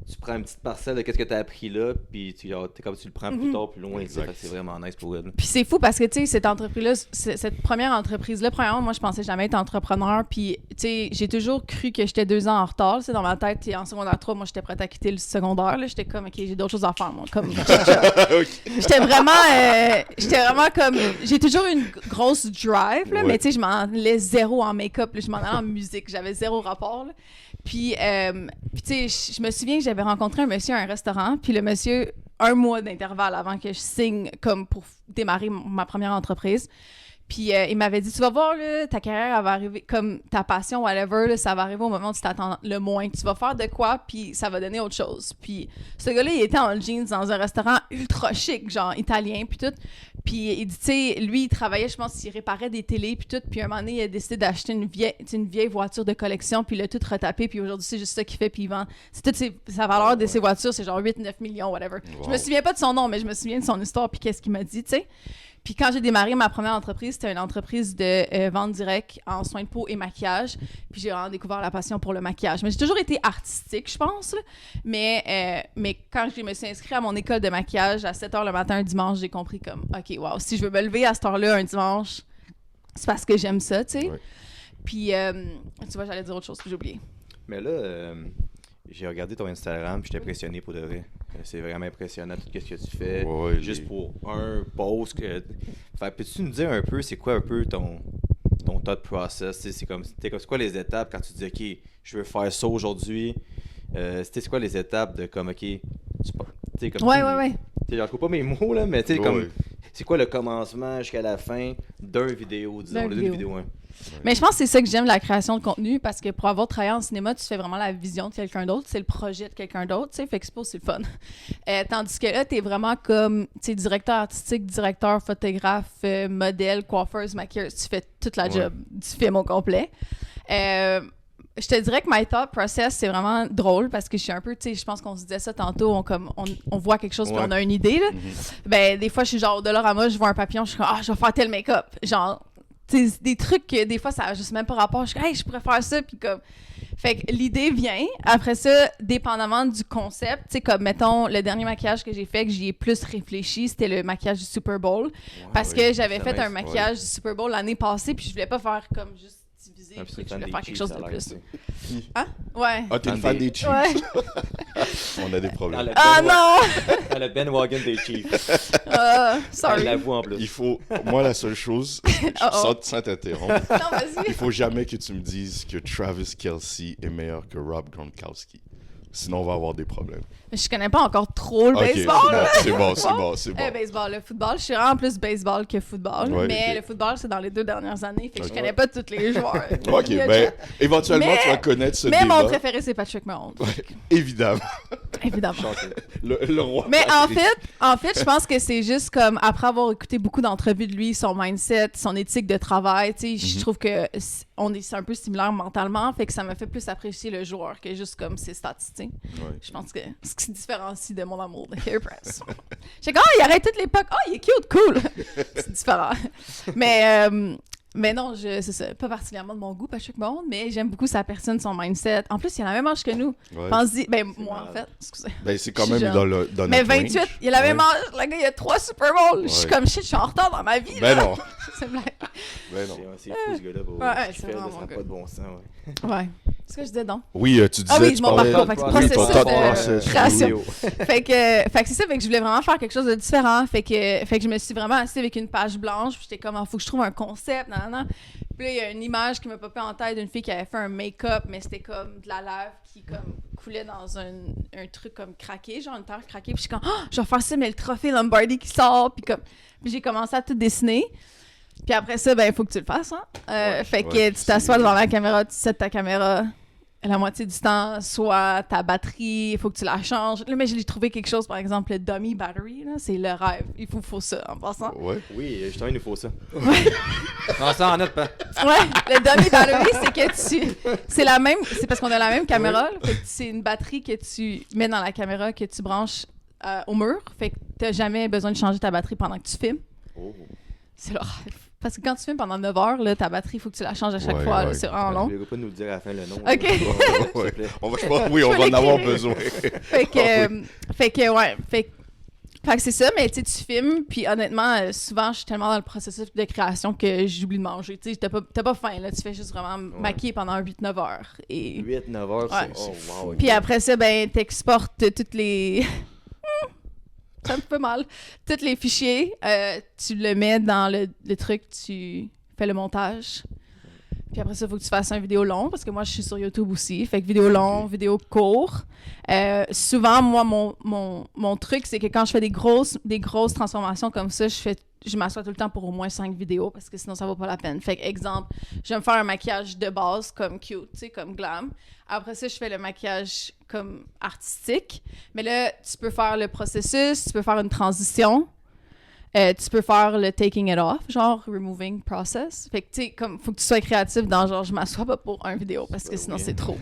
tu prends une petite parcelle de qu'est-ce que tu as appris là, puis t'es comme tu le prends plus tard, plus loin. Fait que c'est vraiment nice pour elle. Puis c'est fou parce que, tu sais, cette première entreprise-là, premièrement, moi, je pensais jamais être entrepreneur. Puis, tu sais, j'ai toujours cru que j'étais 2 ans en retard. C'est dans ma tête, en secondaire 3, moi, j'étais prête à quitter le secondaire. Là. J'étais comme, OK, j'ai d'autres choses à faire, moi. Comme, j'étais vraiment comme... J'ai toujours eu une grosse drive, là, mais tu sais, je m'en allais zéro en make-up. Là, je m'en allais en musique. J'avais zéro rapport, là. Puis tu sais, je me souviens que j'avais rencontré un monsieur à un restaurant, puis le monsieur, 1 mois d'intervalle avant que je signe comme pour démarrer ma première entreprise. Puis il m'avait dit, tu vas voir, là, ta carrière, elle va arriver, comme ta passion, whatever, là, ça va arriver au moment où tu t'attends le moins. Tu vas faire de quoi, puis ça va donner autre chose. Puis ce gars-là, il était en jeans dans un restaurant ultra chic, genre italien, puis tout. Puis il dit, tu sais, lui, il travaillait, je pense, il réparait des télés, puis tout. Puis un moment donné, il a décidé d'acheter une vieille voiture de collection, puis il l'a tout retapé. Puis aujourd'hui, c'est juste ça qu'il fait, puis il vend. C'est toute sa valeur de ses voitures, c'est genre 8-9 millions, whatever. Wow. Je me souviens pas de son nom, mais je me souviens de son histoire, puis qu'est-ce qu'il m'a dit, tu sais. Puis quand j'ai démarré ma première entreprise, c'était une entreprise de vente directe en soins de peau et maquillage. Puis j'ai vraiment découvert la passion pour le maquillage. Mais j'ai toujours été artistique, je pense. Là. Mais quand je me suis inscrite à mon école de maquillage à 7h le matin un dimanche, j'ai compris comme, OK, wow, si je veux me lever à cette heure-là un dimanche, c'est parce que j'aime ça, tu sais. Ouais. Puis, tu vois, j'allais dire autre chose que j'ai oublié. Mais là, j'ai regardé ton Instagram, puis j'étais impressionné pour de vrai. C'est vraiment impressionnant tout ce que tu fais. Ouais, juste pour un post. Peux-tu nous dire un peu, c'est quoi un peu ton thought process? C'est quoi les étapes quand tu dis, OK, je veux faire ça aujourd'hui? C'est quoi les étapes de comme, OK, ouais. Je trouve pas mes mots, là, mais tu sais, comme, c'est quoi le commencement jusqu'à la fin d'une vidéo, disons, d'une vidéo, hein? Mais je pense que c'est ça que j'aime, la création de contenu, parce que pour avoir travaillé en cinéma, tu fais vraiment la vision de quelqu'un d'autre, c'est le projet de quelqu'un d'autre, tu sais, fait que c'est pas aussi fun. Tandis que là, t'es vraiment comme, tu sais, directeur artistique, directeur, photographe, modèle, coiffeuse, maquilleuse, tu fais toute la job du film au complet. Je te dirais que my thought process, c'est vraiment drôle parce que je suis un peu, tu sais, je pense qu'on se disait ça tantôt, on voit quelque chose puis on a une idée, là. Ben, des fois, je suis genre au Dollarama, je vois un papillon, je suis comme, je vais faire tel make-up. Genre, tu sais, des trucs que des fois, ça n'a juste même pas rapport. Je suis comme, hey, je pourrais faire ça, puis comme. Fait que l'idée vient. Après ça, dépendamment du concept, tu sais, comme, mettons, le dernier maquillage que j'ai fait, que j'y ai plus réfléchi, c'était le maquillage du Super Bowl. Parce que j'avais fait un maquillage du Super Bowl l'année passée, puis je voulais pas faire comme juste diviser, puis je voulais faire quelque chose de plus. Hein? Ouais. Ah, t'es le fan des Chiefs? Ouais. On a des problèmes. Non! Dans le bandwagon des Chiefs. Sorry. L'avoue en plus. Il faut... Moi, la seule chose, sans t'interrompre, il faut jamais que tu me dises que Travis Kelce est meilleur que Rob Gronkowski. Sinon, on va avoir des problèmes. Je connais pas encore trop le baseball. C'est bon. Baseball, le football, je suis vraiment plus baseball que football. Mais le football, c'est dans les 2 dernières années. Fait que je connais pas tous les joueurs. OK, ben, éventuellement, tu vas connaître ce débat. Mais mon préféré, c'est Patrick Mahomes. Évidemment. Le roi. Mais en fait, je pense que c'est juste comme, après avoir écouté beaucoup d'entrevues de lui, son mindset, son éthique de travail, tu sais, je trouve que c'est un peu similaire mentalement. Fait que ça m'a fait plus apprécier le joueur que juste comme ses statistiques. Je pense que ce qui se différencie de mon amour de Hair Press. J'ai comme, il arrête toute l'époque. Il est cute, cool. C'est différent. Mais non, c'est ça. Pas particulièrement de mon goût, Patrick Mahomes, mais j'aime beaucoup sa personne, son mindset. En plus, il a la même âge que nous. Pense-y. Ben, moi, en fait. Excusez. Ben, c'est quand même dans mais notre 28, range. il a la même âge. Le gars, il a 3 Super Bowls. Je suis comme, shit, je suis en retard dans ma vie. Ben non. C'est une blague. Ben non. C'est fou, ce gars-là. Ouais, c'est vraiment ça n'a pas de bon sens, ouais. C'est ce que je disais donc. Oui, tu disais, je m'en parle pas. Fait que processus de création. Fait que c'est ça, fait que je voulais vraiment faire quelque chose de différent. Fait que je me suis vraiment assise avec une page blanche. Puis j'étais comme, faut que je trouve un concept, nanana. Puis là, il y a une image qui m'a popé en tête d'une fille qui avait fait un make-up, mais c'était comme de la lave qui comme coulait dans un truc comme craqué, genre une terre craquée. Puis je suis comme, je vais faire ça, mais le trophée Lombardi qui sort. Puis j'ai commencé à tout dessiner. Puis après ça, il faut que tu le fasses. Hein? Fait que tu t'assois devant la caméra, tu sets ta caméra. la moitié du temps, soit ta batterie, il faut que tu la changes. Là, mais j'ai trouvé quelque chose, par exemple, le dummy battery, là, c'est le rêve. Il faut ça, en passant. Ouais. Oui, justement, il nous faut ça. Ouais. Prends ça en note, pas. Ouais, le dummy battery, c'est que c'est parce qu'on a la même caméra, là, fait que c'est une batterie que tu mets dans la caméra, que tu branches au mur, fait que t'as jamais besoin de changer ta batterie pendant que tu filmes. Oh. C'est le rêve. Parce que quand tu filmes pendant 9 heures, là, ta batterie, il faut que tu la changes à chaque fois. Là, c'est vraiment long. Je ne vais pas nous le dire à la fin le nom. OK. S'il te plaît. On va en avoir besoin. Fait que c'est ça, mais tu filmes, puis honnêtement, souvent, je suis tellement dans le processus de création que j'oublie de manger. Tu sais, t'as pas faim, là, tu fais juste vraiment maquiller pendant 8-9 heures. Et... 8-9 heures, Ouais. c'est... Oh, wow. Okay. Puis après ça, ben, t'exportes toutes les... ça me fait mal. Tous les fichiers, tu le mets dans le truc, tu fais le montage. Puis après ça, il faut que tu fasses un vidéo long, parce que moi, je suis sur YouTube aussi. Fait que vidéo long, vidéo court. Souvent, moi, mon truc, c'est que quand je fais des grosses transformations comme ça, je m'assois tout le temps pour au moins 5 vidéos, parce que sinon, ça vaut pas la peine. Fait que, exemple, je vais me faire un maquillage de base, comme cute, tu sais, comme glam. Après ça, je fais le maquillage comme artistique. Mais là, tu peux faire le processus, tu peux faire une transition. Tu peux faire le taking it off, genre removing process. Fait que, tu sais, comme, faut que tu sois créatif dans genre, je m'assois pas pour un vidéo parce que sinon c'est trop.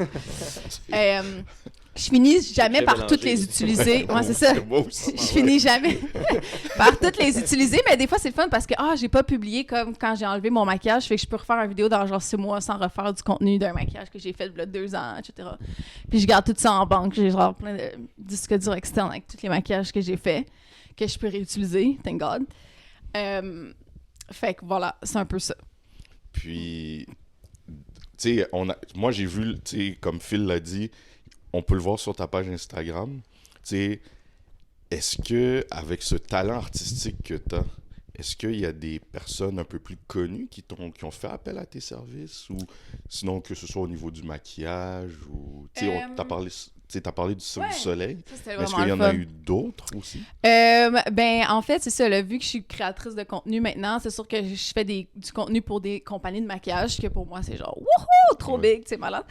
Je finis jamais par toutes les utiliser. Ouais, c'est ça. Je finis jamais par toutes les utiliser, mais des fois c'est le fun parce que, j'ai pas publié comme quand j'ai enlevé mon maquillage, fait que je peux refaire une vidéo dans genre 6 mois sans refaire du contenu d'un maquillage que j'ai fait il y a 2 ans, etc. Puis je garde tout ça en banque. J'ai genre plein de disques durs externes avec tous les maquillages que j'ai fait, que je peux réutiliser, thank God. Fait que voilà, c'est un peu ça. Puis, tu sais, moi j'ai vu, tu sais, comme Phil l'a dit, on peut le voir sur ta page Instagram. Tu sais, est-ce que avec ce talent artistique que tu as, est-ce qu'il y a des personnes un peu plus connues qui ont fait appel à tes services, ou sinon que ce soit au niveau du maquillage, ou tu sais, t'as parlé du soleil, ça, mais est-ce qu'il y en a eu d'autres aussi? Ben, en fait, c'est ça. Là, vu que je suis créatrice de contenu maintenant, c'est sûr que je fais du contenu pour des compagnies de maquillage, que pour moi, c'est genre, wouhou, trop big, c'est malade.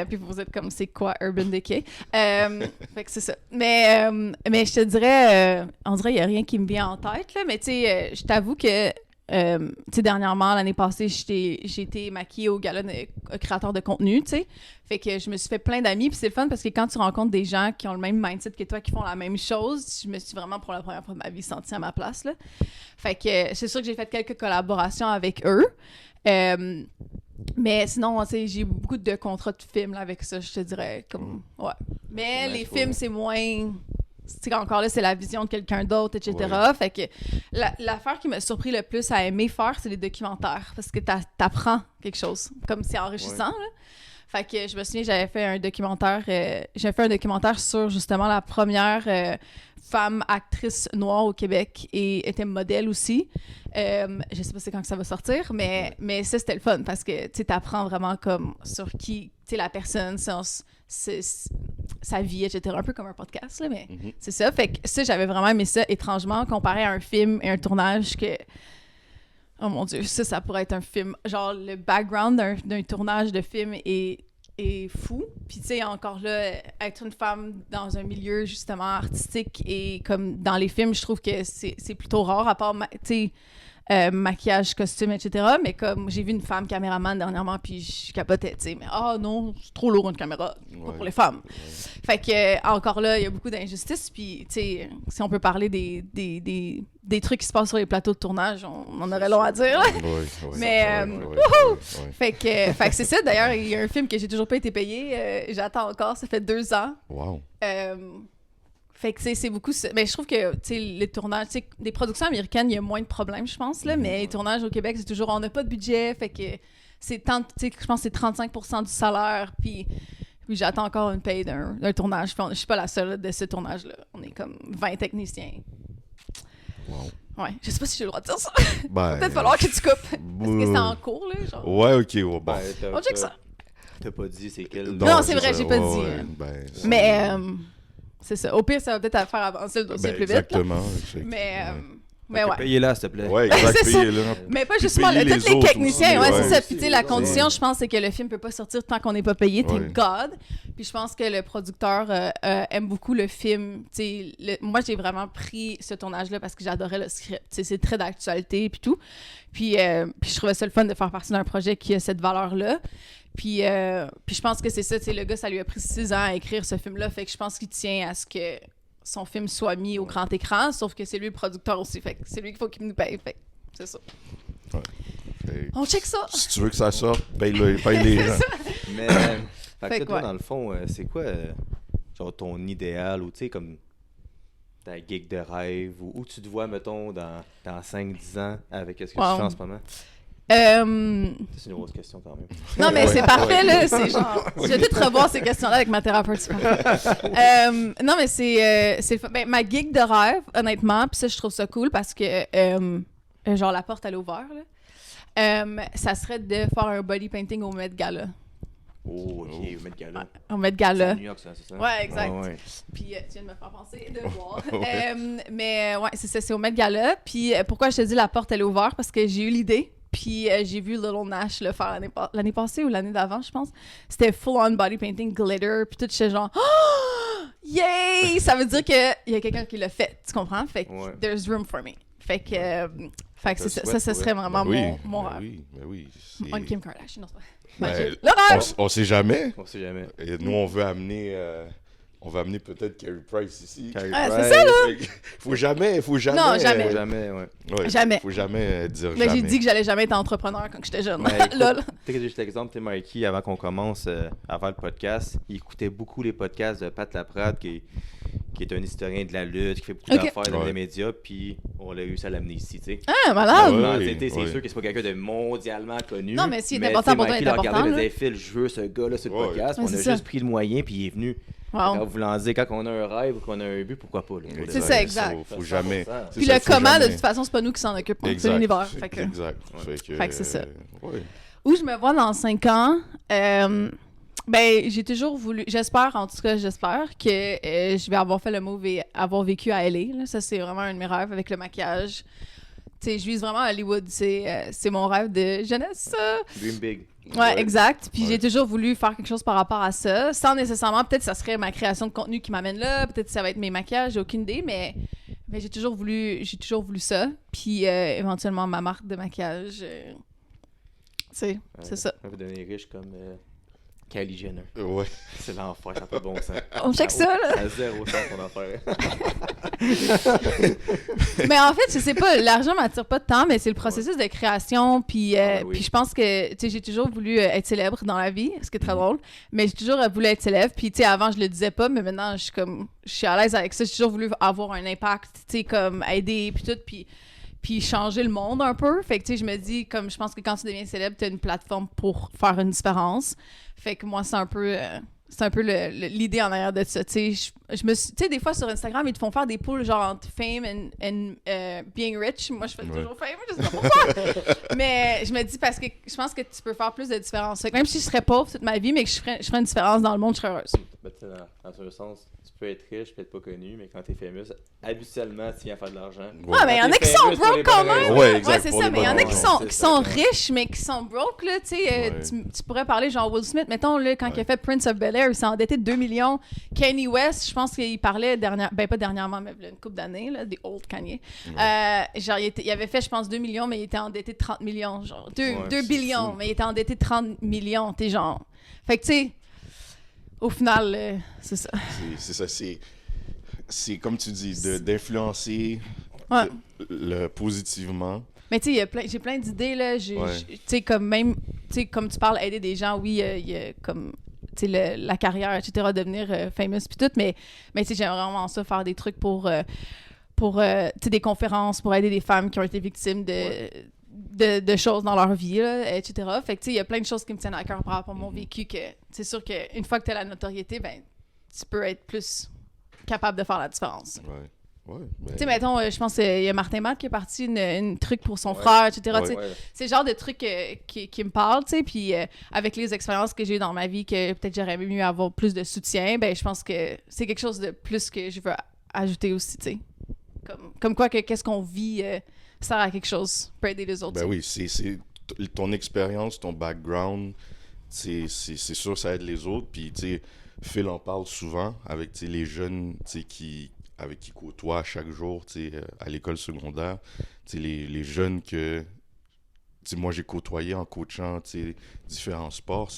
Puis vous êtes comme, c'est quoi Urban Decay? Fait que c'est ça. Mais je te dirais, on dirait qu'il n'y a rien qui me vient en tête, là, mais tu sais, je t'avoue que tu sais, dernièrement, l'année passée, j'ai été maquillée au gala de créateur de contenu, tu sais. Fait que je me suis fait plein d'amis, puis c'est le fun parce que quand tu rencontres des gens qui ont le même mindset que toi, qui font la même chose, je me suis vraiment, pour la première fois de ma vie, sentie à ma place, là. Fait que c'est sûr que j'ai fait quelques collaborations avec eux. Mais sinon, tu sais, j'ai beaucoup de contrats de films là, avec ça, je te dirais. Comme, ouais. Mais les films, c'est moins... Tu sais, encore là, c'est la vision de quelqu'un d'autre, etc. Ouais. Fait que l'affaire qui m'a surpris le plus à aimer faire, c'est les documentaires. Parce que t'apprends quelque chose. Comme c'est enrichissant, là. Fait que je me souviens, j'avais fait un documentaire sur, justement, la première femme actrice noire au Québec et était modèle aussi. Je sais pas c'est quand que ça va sortir, mais ça, c'était le fun parce que, tu sais, t'apprends vraiment comme sur qui, tu sais, la personne, sa vie, etc. Un peu comme un podcast, là, mais c'est ça. Fait que ça, j'avais vraiment aimé ça, étrangement, comparé à un film et un tournage que... Oh mon Dieu, ça pourrait être un film. Genre, le background d'un tournage de film est fou. Puis, tu sais, encore là, être une femme dans un milieu, justement, artistique et comme dans les films, je trouve que c'est plutôt rare, à part, tu sais, maquillage, costume, etc. Mais comme j'ai vu une femme caméraman dernièrement, puis je capotais, tu sais, mais non, c'est trop lourd une caméra, pas pour les femmes. Fait que, encore là, il y a beaucoup d'injustices, puis, tu sais, si on peut parler des trucs qui se passent sur les plateaux de tournage, on en aurait long à dire. Mais, fait que c'est ça. D'ailleurs, il y a un film que j'ai toujours pas été payé. J'attends encore. Ça fait 2 ans. Wow. Fait que c'est beaucoup ça. Mais je trouve que, tu sais, les tournages, tu sais, des productions américaines, il y a moins de problèmes, je pense, là. Mais les tournages au Québec, c'est toujours, on n'a pas de budget. Fait que c'est tant, tu sais, je pense que c'est 35% du salaire. Puis j'attends encore une paye d'un tournage. Je suis pas la seule de ce tournage-là. On est comme 20 techniciens. Wow. Ouais, je sais pas si j'ai le droit de dire ça. Peut-être falloir que tu coupes. Parce que c'est en cours, là, genre. Ouais, ok, ouais, bon. On check ça. T'as pas dit c'est quel... Non, c'est vrai, j'ai pas dit. Mais c'est ça. Au pire, ça va peut-être faire avancer le dossier plus vite. Exactement. Mais Mais ouais. Payez-la, s'il te plaît. Ouais, exact. C'est ça. Payez-le. Mais pas Puis justement, payer tous les les autres techniciens, aussi, ouais, c'est ça. ouais. Puis tu sais, la condition, je pense, c'est que le film peut pas sortir tant qu'on n'est pas payé, thank God. Puis je pense que le producteur aime beaucoup le film. Tu sais, moi, j'ai vraiment pris ce tournage-là parce que j'adorais le script. Tu sais, c'est très d'actualité puis tout. Puis je trouvais ça le fun de faire partie d'un projet qui a cette valeur-là. Puis je pense que c'est ça, tu sais, le gars, ça lui a pris 6 ans à écrire ce film-là, fait que je pense qu'il tient à ce que son film soit mis au grand écran, sauf que c'est lui le producteur aussi, fait que c'est lui qu'il faut qu'il nous paye, fait que c'est ça. Ouais. Fait- On check ça! Si tu veux que ça sorte, paye les gens. Mais, fait que toi, ouais. dans le fond, c'est quoi, genre, ton idéal, ou tu sais, comme ta gig de rêve, ou où tu te vois, mettons, dans 5-10 ans, avec ce que tu fais en ce moment? C'est une grosse question, quand même. Non, mais Ouais. c'est parfait, là. C'est genre. Je vais tout revoir ces questions-là avec ma thérapeute. C'est parfait. Non, mais c'est ben, ma gig de rêve, honnêtement. Puis ça, je trouve ça cool parce que, genre, la porte, elle est ouverte, là. Ça serait de faire un body painting au Met Gala. Oh, ok, vous mettez Gala. Au Met C'est Gala. à New York, ça, c'est ça? Ouais, exact. Ouais. Puis tu viens de me faire penser de voir. Mais ouais, c'est ça, c'est au Met Gala. Puis pourquoi je te dis la porte, elle est ouverte? Parce que j'ai eu l'idée. Puis j'ai vu Little Nash le faire l'année passée ou l'année d'avant, je pense. C'était full-on body painting, glitter, puis tout, j'étais genre oh! Yay! Ça veut dire qu'il y a quelqu'un qui l'a fait, tu comprends? Fait que there's room for me. Fait que c'est ça, ça serait vraiment mon rêve. Oui. On Kim Kardashian, non, c'est pas Ben, vrai. Le rêve! on sait jamais. On sait jamais. Et nous, on veut amener peut-être Carey Price ici. Carey Ah, Price. c'est ça, là! Faut jamais. Non, jamais. Jamais, ouais. Ouais, Jamais. Faut jamais dire Mais jamais. j'ai dit que j'allais jamais être entrepreneur quand j'étais jeune. Mais écoute, Lol. tu sais que j'ai juste l'exemple, tu sais, Mikey, avant qu'on commence, avant le podcast, il écoutait beaucoup les podcasts de Pat Laprade, qui est un historien de la lutte, qui fait beaucoup d'affaires dans les médias, puis on l'a réussi à l'amener ici, tu sais. Ah, malade! C'est sûr que c'est pas quelqu'un de mondialement connu. Non, mais s'il est important pour toi, il est important, Il là. regardait, Phil, je veux ce gars-là sur le podcast, Ouais, on a c'est ça. juste pris le moyen, puis il est venu. Wow. Quand vous lancez, quand on a un rêve ou qu'on a un but, pourquoi pas? Là, C'est ça, exact. Faut jamais. 100%. C'est Puis ça, le faut comment, de jamais. toute façon, c'est pas nous qui s'en occupons. C'est Exact. l'univers. Fait que, Exact. Fait que c'est ça. Ouais. où je me vois dans 5 ans, ben, j'ai toujours voulu, j'espère que je vais avoir fait le move et avoir vécu à LA. Là. Ça, c'est vraiment un de mes rêves avec le maquillage. Tu sais, je vise vraiment à Hollywood. C'est mon rêve de jeunesse. Dream big. Ouais, exact. Puis j'ai toujours voulu faire quelque chose par rapport à ça, sans nécessairement, peut-être ça serait ma création de contenu qui m'amène là, peut-être ça va être mes maquillages, j'ai aucune idée, mais j'ai toujours voulu ça. Puis éventuellement ma marque de maquillage, c'est ça. On va devenir riche comme Kylie Jenner. Ouais. C'est l'enfer, ça n'a pas de bon sens. On check ça, là. À 0 sens ton affaire. Mais en fait, je sais pas, l'argent m'attire pas tant, mais c'est le processus de création. Puis, oui. puis je pense que, tu sais, j'ai toujours voulu être célèbre dans la vie, ce qui est très drôle. Mais j'ai toujours voulu être célèbre. Puis, tu sais, avant, je le disais pas, mais maintenant, je suis à l'aise avec ça. J'ai toujours voulu avoir un impact, tu sais, comme aider, puis tout. Puis changer le monde un peu. Fait que, tu sais, je me dis, comme je pense que quand tu deviens célèbre, tu as une plateforme pour faire une différence. Fait que moi, c'est un peu l'idée en arrière de ça. Tu sais, je me suis... Tu sais, des fois, sur Instagram, ils te font faire des poules genre entre fame and being rich. Moi, je fais toujours fame, je sais pas pourquoi. Mais je me dis, parce que je pense que tu peux faire plus de différence. Fait que même si je serais pauvre toute ma vie, mais que je ferais une différence dans le monde, je serais heureuse. Ben, tu sais, dans un sens, tu peux être riche, peut être pas connu, mais quand t'es fameux, habituellement, tu viens à faire de l'argent. Ouais, mais il y en a qui sont broke quand même. Ouais, exact. Ouais, c'est pour ça, les mais il y en a bonnes qui sont riches, mais qui sont broke, là, tu sais. Tu pourrais parler genre Will Smith, mettons, là, quand il a fait Prince of Bel-Air, il s'est endetté de 2 millions. Kanye West, je pense qu'il parlait pas dernièrement, mais une couple d'années, là, des old Kanye. Genre, il avait fait, je pense, 2 millions, mais il était endetté de 30 millions, genre 2 billions, mais il était endetté de 30 millions, t'es genre... Fait que, tu sais, au final, c'est ça. C'est ça, c'est comme tu dis, d'influencer le positivement. Mais tu sais, j'ai plein d'idées, là. Tu sais, comme tu parles, aider des gens, oui, il y a comme, tu sais, la carrière, etc., devenir famous puis tout, mais tu sais, j'aimerais vraiment ça, faire des trucs pour tu sais, des conférences, pour aider des femmes qui ont été victimes de choses dans leur vie, là, etc. Fait que, tu sais, il y a plein de choses qui me tiennent à cœur par rapport à mon vécu, que c'est sûr qu'une fois que tu as la notoriété, ben, tu peux être plus capable de faire la différence. Ouais. Tu sais, mettons, je pense qu'il y a Martin Matt qui est parti une truc pour son frère, etc. C'est le genre de truc qui me parle, tu sais, puis avec les expériences que j'ai eu dans ma vie, que peut-être j'aurais mieux avoir plus de soutien, ben je pense que c'est quelque chose de plus que je veux ajouter aussi, tu sais. Comme quoi que qu'est-ce qu'on vit sert à quelque chose, peut aider les autres. Ben oui, c'est ton expérience, ton background, c'est sûr ça aide les autres. Puis, tu sais, Phil en parle souvent avec les jeunes avec qui côtoie chaque jour à l'école secondaire. Les jeunes que moi j'ai côtoyé en coachant différents sports,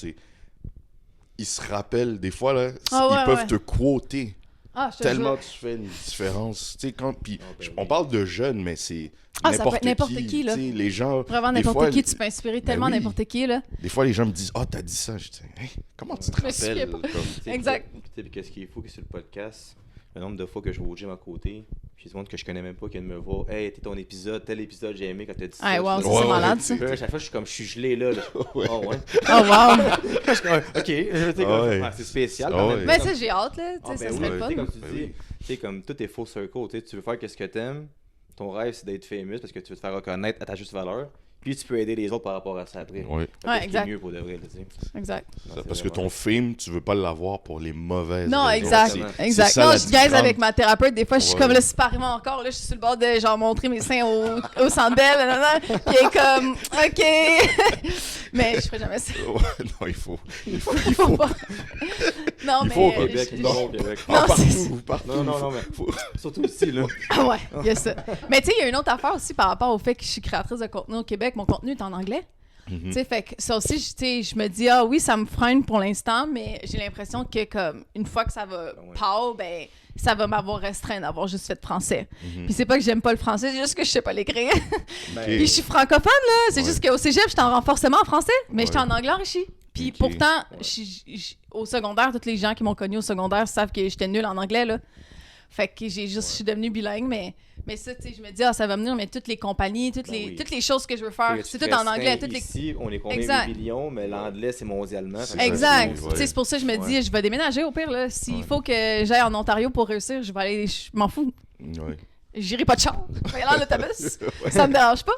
ils se rappellent des fois, là, ils peuvent te quoter. Ah, je te Tellement jure. tu fais une différence. Puis, ben on parle de jeunes, mais c'est Ah, ça peut être n'importe qui, là. Les gens, Vraiment des n'importe fois, qui, tu peux inspirer tellement oui. n'importe qui, là. Des fois, les gens me disent « Ah, t'as dit ça. » Je dis hey, « Comment tu te Je me souviens rappelles? pas. Comme... Exact. Puis qu'est-ce qui est fou que sur le podcast, le nombre de fois que je vais au gym à côté, puis du monde que je connais même pas qui vient de me voir. Hey, t'es ton épisode, tel épisode, j'ai aimé quand t'as dit ça. Ah, wow, ça, ça, c'est malade, tu ça. sais. Puis à chaque fois, je suis gelé là. Ouais. Oh ouais. Oh, wow. Je suis comme, ok, tu sais, comme, ouais. c'est spécial. Ah quand ouais. même. Mais Comme- ça, j'ai hâte, là. Tu Ah, sais, ben ça oui, serait le tu fun. sais, comme tu Ben dis, oui. tu sais, comme tout est full circle, tu veux faire qu'est-ce que t'aimes, ton rêve c'est d'être famous parce que tu veux te faire reconnaître à ta juste valeur, puis tu peux aider les autres par rapport à ça après. Ouais. Fait que Ouais, c'est exact. mieux pour de vrai, là, tu sais. Exact. Non, Ça, c'est parce que vraiment- ton fame, tu veux pas l'avoir pour les mauvaises Non, raisons. exact. C'est Exact. ça, Non, la je gaise différence. avec ma thérapeute. Des fois, je suis Ouais. comme là, c'est pas arrivé encore. Là, je suis sur le bord de genre montrer mes seins au centre d'elle. Puis elle est comme, OK. Mais je ferai jamais ça. Ouais, non, il faut. Faut pas. Non, Il mais. faut au Québec, je- non, au Québec. Non, c'est- partout. Non, mais surtout ici, là. Ah ouais, il y a ça. Mais tu sais, il y a une autre affaire aussi par rapport au fait que je suis créatrice de contenu au Québec. Mon contenu est en anglais. Tu sais, fait que ça aussi, tu sais, je me dis, ah oui, ça me freine pour l'instant, mais j'ai l'impression que comme une fois que ça va ouais. pas, ben ça va m'avoir restreint d'avoir juste fait français. Puis c'est pas que j'aime pas le français, c'est juste que je sais pas l'écrire. Ben, Puis je suis francophone, là. C'est Ouais. juste qu'au cégep, j'étais en renforcement en français, mais j'étais Ouais. en anglais enrichi. Puis Ok. pourtant, au secondaire, tous les gens qui m'ont connu au secondaire savent que j'étais nulle en anglais, là. Fait que je suis devenue bilingue, mais ça, tu sais, je me dis, ah, ça va venir, mais toutes les compagnies, toutes oui. les choses que je veux faire, tu c'est te tout en restreins anglais. Toutes les... Ici, on est combien Exact. 8 millions, mais l'anglais, c'est mondialement. C'est Fait que- Exact. Ouais. Tu sais, c'est pour ça que je me dis, Ouais. je vais déménager au pire, là. S'il Ouais. faut que j'aille en Ontario pour réussir, je vais aller, je m'en fous. Ouais. J'irai pas de char. Je vais aller en autobus. Ça me dérange pas.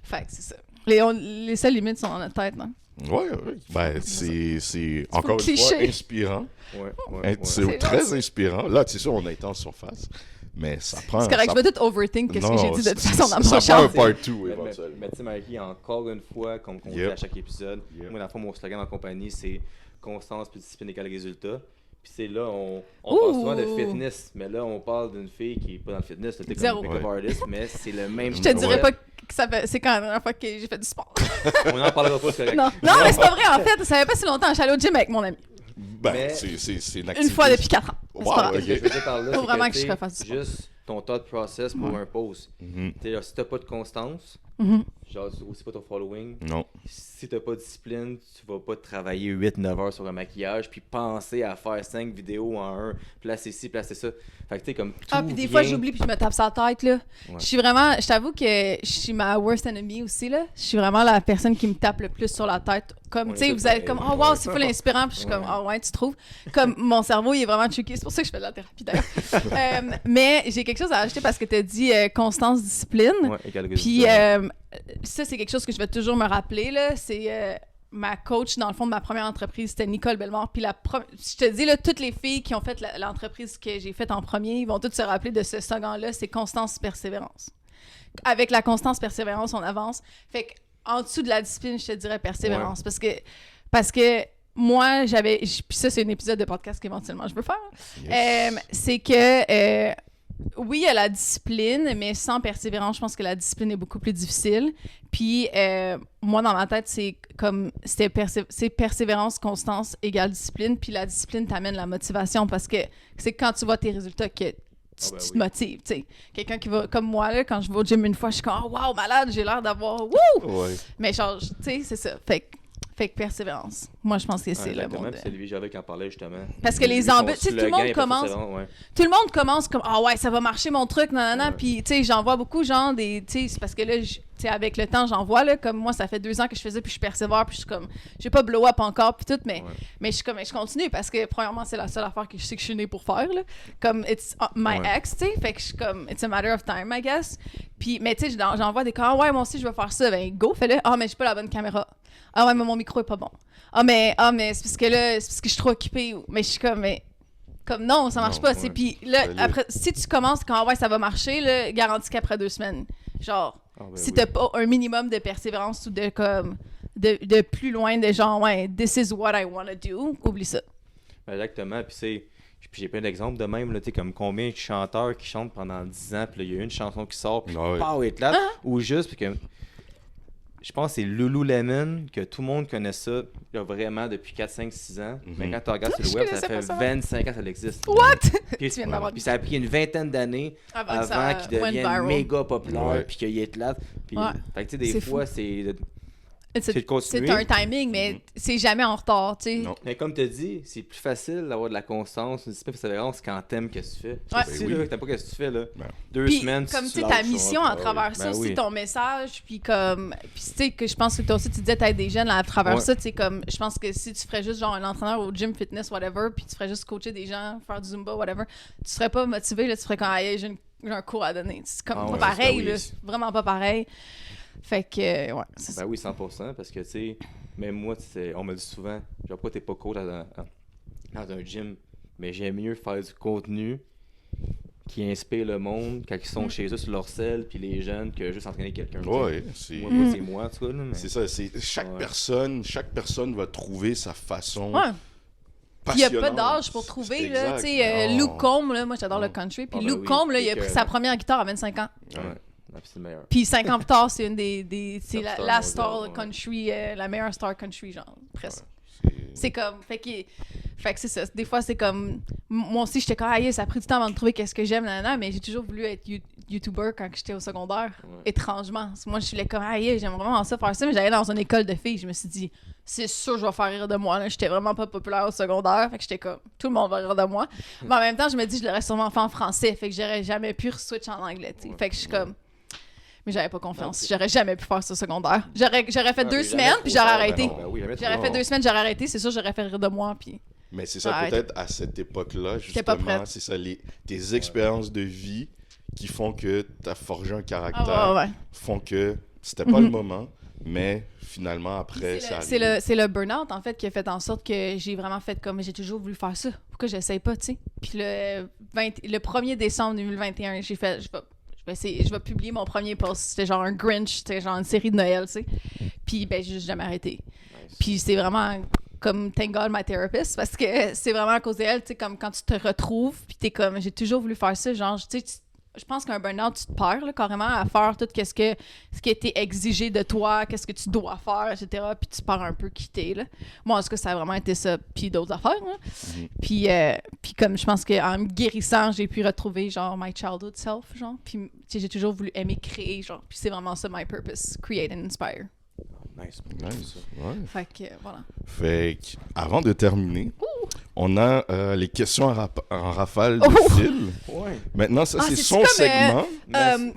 Fait que c'est ça. Les seules limites sont dans notre tête, non? Ouais. Ben, c'est encore une cliché. fois inspirant. Ouais. C'est C'est très gentil. inspirant. Là, c'est sûr, on a été en surface. Mais ça prend. C'est correct, ça- je vais tout overthink qu'est-ce que Non, j'ai dit de toute ça- façon dans mon Ça char. prend un part 2 Mais éventuellement. tu sais, Marky, encore une fois, comme on dit Yep. à chaque épisode, Yep. moi, dans le fond, mon slogan en compagnie, c'est constance puis discipline égale résultat. Puis c'est là, on Ouh. parle souvent de fitness, mais là, on parle d'une fille qui est pas dans le fitness, là, t'es Zéro. comme make-up artist, mais c'est le même. Je te dirais Ouais. pas que c'est quand la dernière fois que j'ai fait du sport. On en parlera pas, c'est correct. Non, non, mais c'est pas vrai, en fait. Ça fait pas si longtemps. Je suis allée au gym avec mon ami. Ben, Mais- c'est une activité. Une fois depuis 4 ans. C'est Wow, pas grave. ok. Ce que je veux dire par là, Faut c'est vraiment que je tu sais, refasse du sport. juste ton thought process pour Ouais. un post. Mhm. Tu sais, là, si t'as pas de constance, Mhm. genre aussi pas ton following, Non. si t'as pas de discipline, tu vas pas travailler 8-9 heures sur un maquillage puis penser à faire 5 vidéos en un, placer ci, placer ça. Fait que tu sais, comme tout Ah, puis des fois, vient- j'oublie puis je me tape sa tête, là. Ouais. Je suis vraiment... Je t'avoue que je suis ma worst enemy aussi, là. Je suis vraiment la personne qui me tape le plus sur la tête. Comme, On tu sais, est vous tous êtes comme, pareils. oh wow, c'est full inspirant. Puis je suis comme, Ouais. oh ouais, tu trouves? Comme, mon cerveau, il est vraiment tricky. C'est pour ça que je fais de la thérapie, d'ailleurs. Mais j'ai quelque chose à ajouter parce que tu as dit constance, discipline. Ouais, égale Puis résultat. ça, c'est quelque chose que je vais toujours me rappeler, là. C'est ma coach, dans le fond, de ma première entreprise, c'était Nicole Bellemare. Puis je te dis, là, toutes les filles qui ont fait l'entreprise que j'ai faite en premier, ils vont toutes se rappeler de ce slogan-là, c'est constance, persévérance. Avec la constance, persévérance, on avance. Fait qu'en dessous de la discipline, je te dirais persévérance. Parce que moi, puis ça, c'est un épisode de podcast qu'éventuellement je veux faire. Yes. C'est que oui, il y a la discipline, mais sans persévérance, je pense que la discipline est beaucoup plus difficile. Puis moi, dans ma tête, c'est persévérance, constance égale discipline. Puis la discipline t'amène la motivation parce que c'est quand tu vois tes résultats que tu te oui. motives. T'sais. Quelqu'un qui va, comme moi, là, quand je vais au gym une fois, je suis comme, oh wow, malade, j'ai l'air d'avoir, wouh! Ouais. Mais genre, tu sais, c'est ça. Fait que persévérance. Moi, je pense que c'est le Exactement, monde. puis c'est Olivier Javel qui en parlait justement. Parce que les Son embûches, tu sais, tout le slogan monde est commence- persévérant, ouais. Tout le monde commence comme ah ouais, ça va marcher mon truc, nanana. Ouais. Puis tu sais, j'en vois beaucoup, genre des. Tu sais, c'est parce que là, tu sais, avec le temps, j'en vois, là. Comme moi, ça fait 2 ans que je faisais, puis je persévère, puis je suis comme. J'ai pas blow up encore, puis tout, mais je suis comme. Je continue parce que, premièrement, c'est la seule affaire que je sais que je suis née pour faire, là. Comme, it's my Ouais. ex, tu sais. Fait que je suis comme. It's a matter of time, I guess. Puis, mais tu sais, j'en vois des cas, ah ouais, moi aussi, je vais faire ça. Ben, go, fais-le. Ah, mais j'ai pas la bonne caméra. Ah ouais, mais mon micro est pas bon. Ah, mais c'est parce que là, c'est parce que je suis trop occupée. Mais je suis comme, mais Comme non, ça marche Non, pas. ouais. Puis là, Solide. après, si tu commences quand ouais, ça va marcher, là, garantis qu'après 2 semaines. Genre, si t'as pas un minimum de persévérance ou de comme de plus loin de genre ouais, this is what I wanna do, oublie ça. Exactement. Puis j'ai plein d'exemples de même, là, tu sais, comme combien de chanteurs qui chantent pendant 10 ans, puis là, il y a une chanson qui sort, puis Ah ouais. pow, éclate, ou juste, puis que je pense que c'est Lululemon, que tout le monde connaît ça, là, vraiment depuis 4, 5, 6 ans, mais quand tu regardes sur Je le web, connaissais ça pas fait ça. 25 ans que ça existe. What? Puis, Tu viens d'avoir puis ça a pris une vingtaine d'années Avant que ça avant qu'il went devienne viral. méga populaire, Ouais. puis qu'il éclate. Puis, Ouais. fait que, tu sais, des C'est fois, c'est C'est de continuer. c'est un timing, mais c'est jamais en retard, tu sais. Non. Mais comme tu as dit, c'est plus facile d'avoir de la constance, une espèce de persévérance quand t'aimes ce que tu fais. Ouais. Si Ben oui. là, t'aimes pas ce que tu fais, là, Ben. 2 Puis, semaines, comme tu sais, lâches, ta mission ça va. à travers ça Ben aussi, oui. ton message, puis comme... Puis tu sais, que je pense que toi aussi, tu disais t'aides des jeunes là, à travers Ouais. ça, tu sais, comme... Je pense que si tu ferais juste genre un entraîneur au gym, fitness, whatever, puis tu ferais juste coacher des gens, faire du Zumba, whatever, tu serais pas motivé, là, tu ferais comme, ah, j'ai un cours à donner. C'est comme Ah pas ouais, pareil, ben oui. là. Vraiment pas pareil. Fait que, ouais, c'est ça. Ben oui, 100%, parce que, tu sais, même moi, on me dit souvent, genre, pourquoi t'es pas coach dans un gym, mais j'aime mieux faire du contenu qui inspire le monde quand ils sont chez eux sur leur selle, puis les jeunes, que juste entraîner quelqu'un. tu sais. Ouais, c'est... Moi, c'est moi, tu vois, là, mais... C'est ça, c'est chaque Ouais. personne va trouver sa façon Ouais. Puis il n'y a pas passionnante. d'âge pour trouver, là, Exact. tu sais, Non. Luke Combs, là, moi j'adore le Non. country, puis Ah ben Luke oui, Combs, là, il a et pris que- sa première guitare à 25 ans. Ouais, ouais, c'est le meilleur. Puis 5 ans plus tard, c'est une des c'est Top la, star la mondiale, star ouais. country, la meilleure star country, genre, presque. C'est- C'est comme, fait que c'est ça. Des fois, c'est comme, moi aussi, j'étais comme, ah, yeah, ça a pris du temps avant de trouver qu'est-ce que j'aime, nanana, mais j'ai toujours voulu être YouTuber quand j'étais au secondaire, Ouais. étrangement. Moi, je suis comme, ah, yeah, j'aime vraiment ça, faire ça, mais j'allais dans une école de filles, je me suis dit, c'est sûr, je vais faire rire de moi, là. J'étais vraiment pas populaire au secondaire, fait que j'étais comme, tout le monde va rire de moi. Mais en même temps, je me dis, je l'aurais sûrement fait en français, fait que j'aurais jamais pu switch en anglais, tu sais. Ouais. Fait que je suis comme, mais j'avais pas confiance. Ok. J'aurais jamais pu faire ça au secondaire. J'aurais fait Ah, 2 mais semaines, jamais puis trop j'aurais tard, ben arrêté. non, ben oui, jamais trop J'aurais fait Non. 2 semaines, j'aurais arrêté, c'est sûr, j'aurais fait rire de moi, puis... Mais c'est ça, Arrête. peut-être à cette époque-là, pas justement, prête. c'est ça, tes expériences de vie qui font que tu as forgé un caractère, Ah ouais. font que c'était pas le moment, mais finalement, après, ça C'est arrive. c'est le burn-out, en fait, qui a fait en sorte que j'ai vraiment fait comme j'ai toujours voulu faire ça. Pourquoi j'essaye pas, tu sais? Puis le 1er décembre 2021, j'ai fait, je vais publier mon premier post. C'était genre un Grinch, c'était genre une série de Noël, tu sais. Puis ben, j'ai juste jamais arrêté. Nice. Puis c'est vraiment comme thank God my therapist, parce que c'est vraiment à cause d'elle, tu sais, comme quand tu te retrouves, puis t'es comme, j'ai toujours voulu faire ça, genre, tu sais, je pense qu'un burn-out, tu te perds, là, carrément, à faire tout ce qui a été exigé de toi, qu'est-ce que tu dois faire, etc., puis tu pars un peu quitter, là. Moi, en tout cas, ça a vraiment été ça, puis d'autres affaires, là. Puis comme je pense qu'en me guérissant, j'ai pu retrouver, genre, my childhood self, genre, puis tu sais, j'ai toujours voulu aimer créer, genre, puis c'est vraiment ça, my purpose, create and inspire. Nice. Nice. Ouais. Fait que, voilà. Fait que, avant de terminer, on a les questions en rafale de Oh! fil. Ouais. Maintenant, ça, Ah, c'est c'est-tu son comme, segment.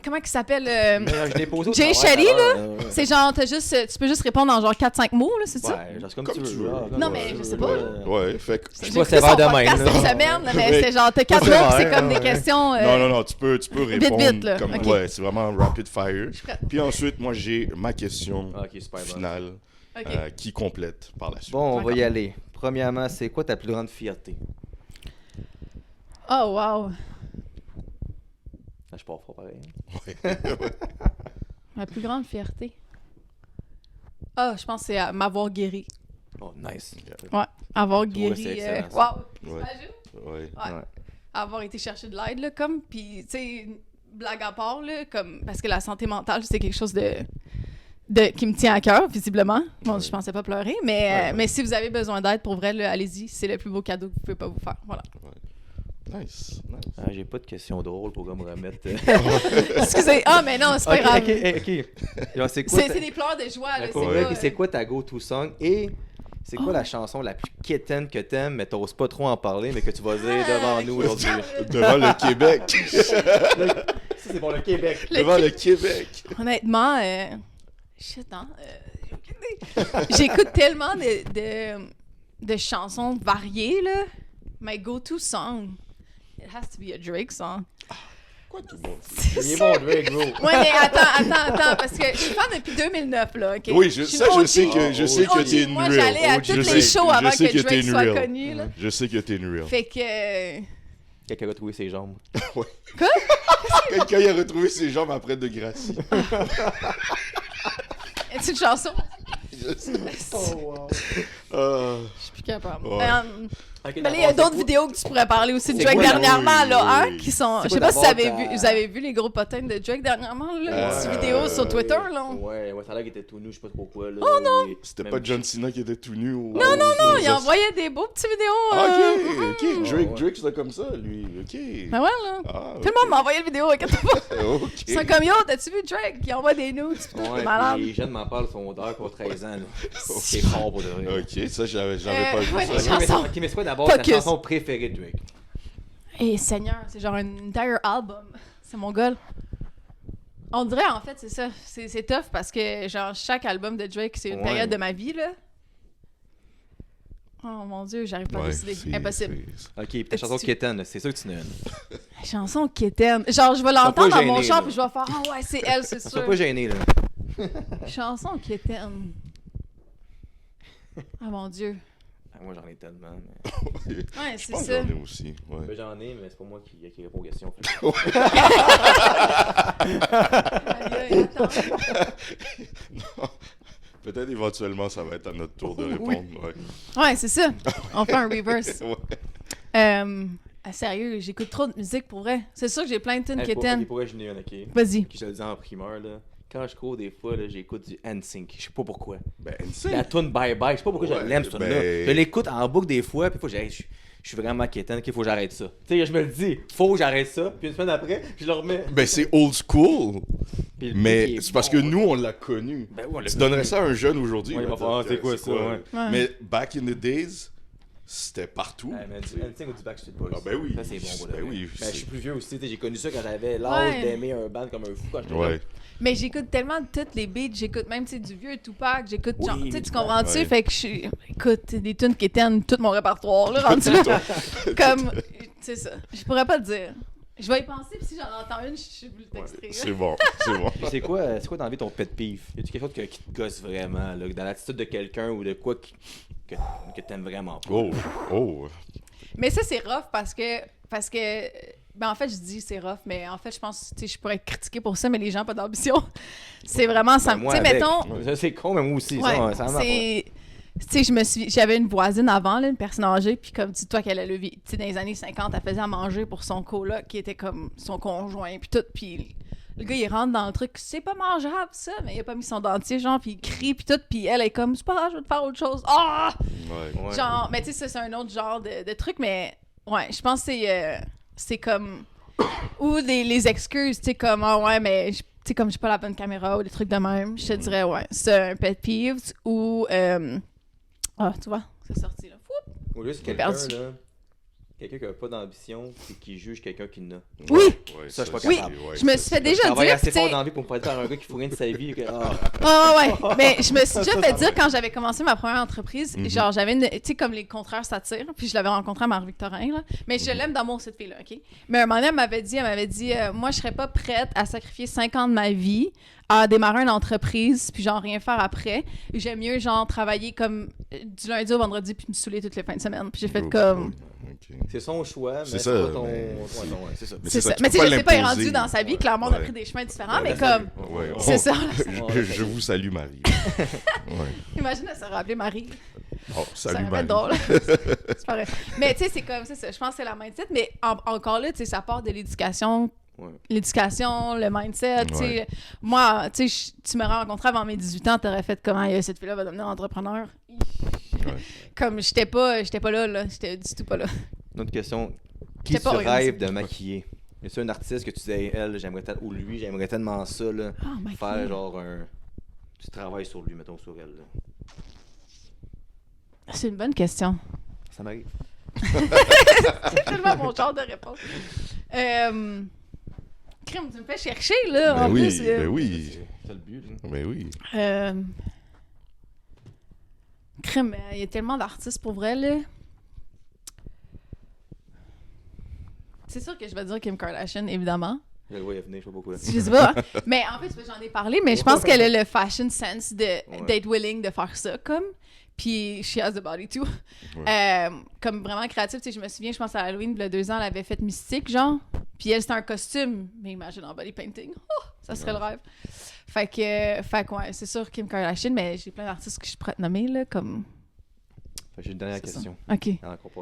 Comment il s'appelle? Mais je l'ai posé au Jay travail Shetty, tout à là? l'heure, C'est genre, tu peux juste répondre en genre 4-5 mots, là, c'est ça? Ouais, genre, c'est Comme comme tu tu veux. veux. genre, Non, mais je sais pas, là. Ouais, fait que... Je suis J'ai pas écouté sévère son de même, podcast là. cette semaine, là, mais Ouais. c'est genre, t'as 4 Pas blocs, sévère, c'est comme des ouais. questions... Non, tu peux répondre vite, là. comme... Ok. Ouais, c'est vraiment rapid fire. suis prête. Puis ensuite, moi, j'ai ma question Ah, ok, super bon. finale OK. qui complète par la suite. Bon, on va D'accord. y aller. Premièrement, c'est quoi ta plus grande fierté? Oh, wow. Ah, je pars fort pareil. Ma plus grande fierté. Ah, je pense que c'est m'avoir guéri. Oh, nice. Ouais, avoir Tu vois, guéri... c'est excellent, ça. Wow! Ouais. T'imagines? Ouais. Ouais. Ouais. Avoir été chercher de l'aide, là, comme, puis, tu sais, blague à part, là, comme, parce que la santé mentale, c'est quelque chose qui me tient à cœur, visiblement. Bon, Ouais. je pensais pas pleurer, mais, Ouais. mais si vous avez besoin d'aide, pour vrai, là, allez-y, c'est le plus beau cadeau que vous pouvez pas vous faire, voilà. Nice. Ah, j'ai pas de questions drôles pour me remettre. Excusez, ah, mais non, c'est pas grave. ok. Genre, c'est quoi, C'est des pleurs de joie, là, c'est pour pas... vrai, c'est quoi ta go-to song? Et c'est quoi Oh. la chanson la plus quétaine que t'aimes, mais t'oses pas trop en parler, mais que tu vas dire devant nous aujourd'hui? Devant le Québec. Ça, c'est pour le Québec. Devant le Québec. Honnêtement, shit, hein, j'écoute tellement de chansons variées, là. My go-to song, it has to be a Drake song. Quoi, tout le monde? Il est bon, Drake, bro. Ouais, mais attends, parce que je suis fan depuis 2009, là, OK? Oui, suis ça, une je sais OG. que t'es une Moi, real. j'allais à Je tous sais- les shows avant je sais que t'es Drake une soit real. connu, là. Je sais que t'es une real. Fait que... Quelqu'un a retrouvé ses jambes. Quelqu'un il a retrouvé ses jambes après de Gracie. Est-ce une chanson? wow. Je suis plus capable. Ouais. Okay, Mais là, il y a d'autres vidéos que tu pourrais parler aussi de C'est Drake quoi, dernièrement, oui, là, oui, hein, oui. qui sont... C'est Je sais quoi pas si vous d'abord avez, vous avez vu les gros potins de Drake dernièrement, là, les petites vidéos sur Twitter, là. Ouais, ça a l'air qu'il était tout nu, je sais pas trop quoi. Là, Oh non! C'était pas John Cena qui était tout nu ou... Non, il envoyait des beaux petits vidéos. Ok. Drake, c'était comme ça, lui. Ok. Ben ouais, là. Ah, Tout le monde m'a envoyé le vidéo, inquiète-toi pas. Ok. Ils sont comme, yo, t'as-tu vu Drake? Il envoie des nudes, c'est Ouais, malade. puis les jeunes m'en parlent, sont d'heure pour 13 ans. Là. C'est fort pour de vrai. Ok, ça, j'avais pas vu ouais, ça. les chansons. Ok, mais c'est quoi d'abord ta Focus. chanson préférée de Drake? Eh, Seigneur, c'est genre un entire album. C'est mon goal. On dirait, en fait, c'est ça. C'est tough parce que, genre, chaque album de Drake, c'est une Ouais. période de ma vie, là. Oh mon Dieu, j'arrive pas à Ouais, décider. c'est- Impossible. Ok, puis ta chanson Kitten, c'est sûr que tu n'as une. Chanson quétaine. Genre, je vais l'entendre pas dans mon gêné, char, là. puis je vais faire, ah ouais, c'est elle, c'est Sois sûr. pas gêné, là. Chanson quétaine. Ah mon Dieu. Ah, moi, j'en ai tellement. Mais... Ouais, Je c'est pense que ça. j'en ai aussi, ouais. Ben, j'en ai, mais c'est pas moi qui réponds aux questions. Aïe, aïe, attends. Peut-être éventuellement, ça va être à notre tour de répondre. Ouais. Ouais, c'est ça. On fait un reverse. Ouais. Sérieux, j'écoute trop de musique pour vrai. C'est sûr que j'ai plein de tunes Hey, quétaines. pour vrai, j'en ai une, ok? Vas-y. Qui je le dis en primeur, là. Quand je cours, des fois, là, j'écoute du NSYNC. Je sais pas pourquoi. Ben, La tune Bye Bye, je sais pas pourquoi Ouais, je l'aime, cette tune-là. ben- Je l'écoute en boucle des fois, puis je suis vraiment quétaine, qu'il faut que j'arrête ça. Tu sais, je me le dis, faut que j'arrête ça, puis une semaine après, je le remets. Ben, c'est old school, Puis le mais truc est c'est parce bon, que nous, on l'a connu. Ben oui, on l'a Tu connu. donnerais ça à un jeune aujourd'hui. Ouais, il va dire, faire, c'est quoi ça, ouais. Ouais. Mais back in the days, c'était partout. Ouais, mais tu du sais. NSYNC ou du Backstreet Boys. Ah, ben oui. Ça, c'est bon, pour de Ben vrai. oui, Ben, c'est- je suis plus vieux aussi, tu sais, j'ai connu ça quand j'avais l'âge Ouais. d'aimer un band comme un fou quand j'étais Ouais. jeune. Mais j'écoute tellement de toutes les beats, j'écoute même, tu sais, du vieux Tupac, j'écoute, Oui, genre, tu sais, tu Tupac, comprends-tu? ouais. Fait que je suis, écoute, des tunes qui éteignent tout mon répertoire, là, rendu là. Comme, c'est ça. Je pourrais pas le dire. Je vais y penser, puis si j'en entends une, je vais le texter. là. C'est bon, c'est bon. Puis c'est quoi dans la vie ton pet peeve? Y a-tu quelque chose qui te gosse vraiment, là, dans l'attitude de quelqu'un ou de quoi que t'aimes vraiment pas? Oh. Mais ça, c'est rough parce que ben en fait, je dis c'est rough, mais en fait, je pense, tu sais, je pourrais être critiquée pour ça, mais les gens pas d'ambition. C'est vraiment ça. Ben, Tu moi, sais, avec. mettons, Ça, c'est con, mais moi aussi. ouais, ça marche. c'est. Tu sais, j'avais une voisine avant, là, une personne âgée, puis comme dis-toi qu'elle a levé, tu sais, dans les années 50, elle faisait à manger pour son coloc qui était comme son conjoint, puis tout, puis le gars, il rentre dans le truc, c'est pas mangeable, ça, mais il a pas mis son dentier, genre, puis il crie, puis tout, puis elle est comme, c'est pas grave, je vais te faire autre chose. Ah! Ouais. Ouais. Genre, mais tu sais, ça, c'est un autre genre de truc, mais ouais, je pense que c'est comme. Ou les excuses, tu sais, comme, ah ouais, mais tu sais, comme j'ai pas la bonne caméra ou des trucs de même, je te dirais, ouais, c'est un pet peeve. Ou. Ah, tu vois, c'est sorti là. Foup! Ou juste J'ai quelqu'un, perdu. là. Quelqu'un qui a pas d'ambition et qui juge quelqu'un qui n'a. Oui! Ouais, Ça, je suis pas c'est- capable. ouais, Je me ça, suis c'est- fait déjà Je travaille dire, assez tu sais. fort dans la vie pour me faire dire à un gars qui fout rien de sa vie. Que, Ah ouais, mais je me suis déjà fait dire quand j'avais commencé ma première entreprise, Mhm. genre j'avais une, tu sais comme les contraires s'attirent, puis je l'avais rencontré à Marie-Victorin là, mais je l'aime d'amour cette fille là, OK. Mais un moment donné, elle m'avait dit moi je serais pas prête à sacrifier 5 ans de ma vie à démarrer une entreprise puis genre rien faire après. J'aime mieux genre travailler comme du lundi au vendredi puis me saouler toutes les fins de semaine. Puis j'ai fait comme Ok. c'est son choix, mais C'est c'est ça, pas ton. mais- Ouais, non, ouais, c'est ça. Mais c'est ça. tu Mais peux tu sais, pas je sais pas, il est l'imposer. rendu dans sa vie, Ouais. clairement on a Ouais. pris des chemins différents, Ouais, mais ben, comme Ouais, c'est oh, ça. Je vous salue, Marie. Ouais. Imagine elle se rappeler Marie. Oh, Ça salut, aurait Marie. été drôle. C'est pas vrai. Mais tu sais, c'est comme ça. Je pense que c'est la mindset. Mais encore là, tu sais, ça part de l'éducation. Ouais. L'éducation, le mindset. Tu sais. Ouais. Moi, tu sais, tu m'aurais rencontré avant mes 18 ans, t'aurais fait comment cette fille-là va devenir entrepreneur. Comme j'étais pas là. J'étais du tout pas là. Une autre question. Qui J'étais tu pas organisée. rêves de maquiller? Y a un artiste que tu disais, elle, j'aimerais tellement, ou lui, j'aimerais tellement ça, là, Oh my faire God. genre un. Tu travailles sur lui, mettons, sur elle. Là. C'est une bonne question. Ça m'arrive. C'est tellement mon genre de réponse. Crime, tu me fais chercher, là. Ben en oui, plus, ben oui. C'est le but, là. Ben oui. Crime, il y a tellement d'artistes pour vrai, là. C'est sûr que je vais dire Kim Kardashian, évidemment. Je le voyais venir, je sais pas pourquoi. Je sais pas. Mais en fait, j'en ai parlé, mais je pense qu'elle a le fashion sense d'être willing de faire ça, comme. Puis she has the body too. Comme vraiment créative, tu sais, je me souviens, je pense à Halloween, il y a 2 ans, elle avait fait Mystique, genre. Puis elle, c'était un costume. Mais imagine en body painting. Oh, ça serait le rêve. Fait que ouais, c'est sûr Kim Kardashian, mais j'ai plein d'artistes que je pourrais te nommer, là, comme... J'ai une dernière question. OK.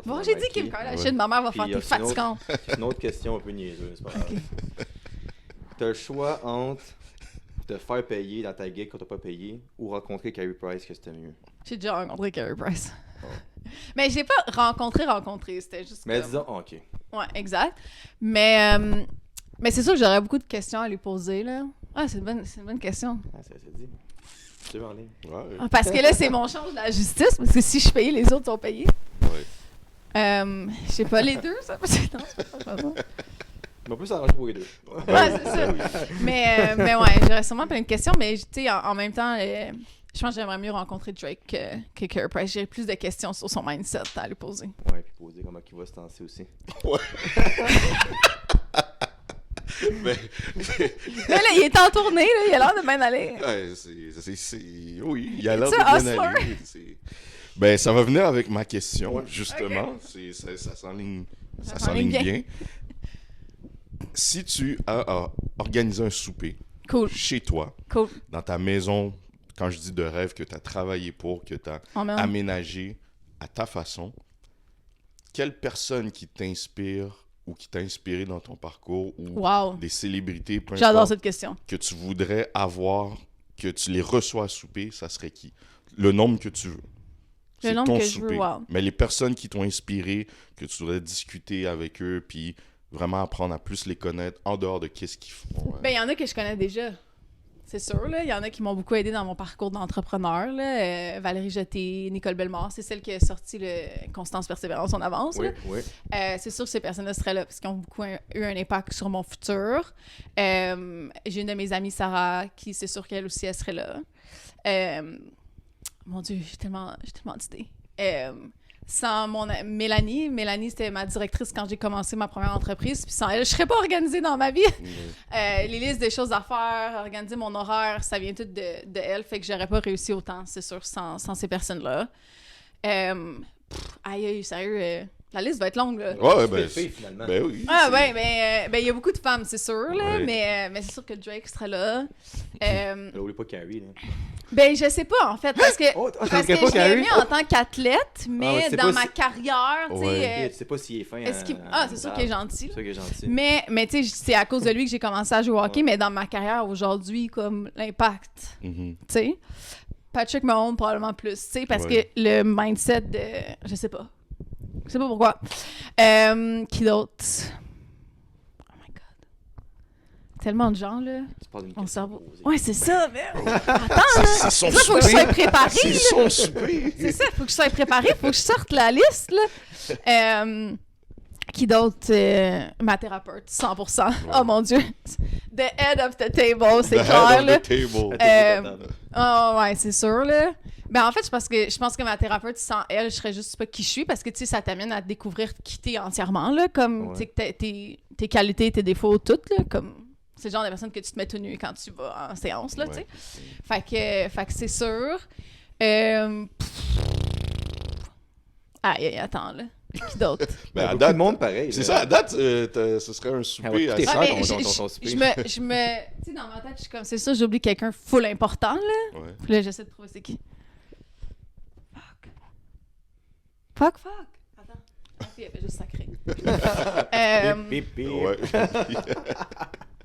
Bon, j'ai dit Kim Kardashian, ma mère va faire tes fatigants. C'est une autre question un peu niaiseuse, c'est pas grave. T'as le choix entre te faire payer dans ta gig quand t'as pas payé ou rencontrer Carey Price, que c'était mieux? J'ai déjà rencontré Carey Price. Oh. Mais j'ai pas rencontré, c'était juste mais comme... disons, OK. Ouais, exact. Mais c'est sûr que j'aurais beaucoup de questions à lui poser, là. Ah, c'est une bonne question. Ah, ça dit. Tu veux en ligne? Ouais. Parce que là, c'est mon change de la justice, parce que si je paye, les autres sont payés. Ouais. Je sais pas, les deux, ça peut être... Non, c'est pas ça. Mais on peut s'arranger pour les deux. Ouais, c'est ça. Mais ouais, j'aurais sûrement plein de questions, mais tu sais, en même temps, je pense que j'aimerais mieux rencontrer Drake que Carey Price. J'ai plus de questions sur son mindset à lui poser. Ouais, puis poser comment il va se lancer aussi. Ouais. mais là, il est en tournée, là, il a l'air de bien aller. Ouais, oui, il a l'air de bien aller. Ben, ça va venir avec ma question, justement. Okay. Ça s'enligne bien. Si tu as organisé un souper chez toi, dans ta maison, quand je dis de rêve, que tu as travaillé pour, que tu as aménagé à ta façon, quelle personne qui t'inspire ou qui t'a inspiré dans ton parcours ou des célébrités, peu J'adore importe, cette question. que tu voudrais avoir, que tu les reçois à souper, ça serait qui? Le nombre que tu veux. Le nombre que je veux, wow. Mais les personnes qui t'ont inspiré, que tu voudrais discuter avec eux, puis vraiment apprendre à plus les connaître en dehors de qu'est-ce qu'ils font. Ben, il y en a que je connais déjà. C'est sûr, là. Il y en a qui m'ont beaucoup aidé dans mon parcours d'entrepreneur, là. Valérie Jeté, Nicole Bellemare, c'est celle qui a sorti le Constance Persévérance en avance. Oui, là. oui. C'est sûr que ces personnes-là seraient là parce qu'ils ont beaucoup eu un impact sur mon futur. J'ai une de mes amies, Sarah, qui c'est sûr qu'elle aussi, elle serait là. Mon Dieu, j'ai tellement d'idées. Sans Mélanie, c'était ma directrice quand j'ai commencé ma première entreprise. Puis sans elle, je serais pas organisée dans ma vie. Les listes des choses à faire, organiser mon horaire, ça vient tout de elle. Fait que j'aurais pas réussi autant, c'est sûr, sans ces personnes-là. Aïe, sérieux, la liste va être longue, là. Ouais, ben, finalement. Ben oui. Ah, ouais, ben, il y a beaucoup de femmes, c'est sûr, là. Ouais. Mais c'est sûr que Drake serait là. Oublie pas Carey, là. Ben, je sais pas, en fait, parce que, je l'ai mis en tant qu'athlète, mais dans ma carrière, tu sais... Tu sais pas s'il est fin. C'est sûr qu'il est gentil. C'est sûr qu'il est gentil. Mais tu sais, c'est à cause de lui que j'ai commencé à jouer au hockey, mais dans ma carrière aujourd'hui, comme l'impact, tu sais. Patrick Mahomes, probablement plus, tu sais, parce que le mindset de... Je sais pas pourquoi. Qui d'autre? Tellement de gens, là. Mon cerveau. Ouais, c'est ça, merde. Attends, là. C'est faut que je sois préparée. C'est son souper. C'est ça, faut que je sois préparée. Faut que je sorte la liste, là. Qui d'autre? Ma thérapeute, 100%. Ouais. Oh mon Dieu. The head of the table, c'est clair, là. Ouais, c'est sûr, là. Ben en fait, je pense que ma thérapeute, sans elle, je serais juste pas qui je suis parce que, tu sais, ça t'amène à découvrir qui t'es entièrement, là. Comme, tu sais, tes qualités, tes défauts, toutes, là. Comme... C'est le genre de personne que tu te mets tout nu quand tu vas en séance, là, tu sais. Fait que c'est sûr. Attends, là. Qui d'autre? Ben, à date, date, le monde pareil. C'est ça, à date, ce serait un souper assez... ton souper. Tu sais, dans ma tête, je suis comme, c'est ça, j'oublie quelqu'un full important, là. Ouais. Puis là, j'essaie de trouver c'est qui. Fuck. Attends. La fille, elle fait juste sacré.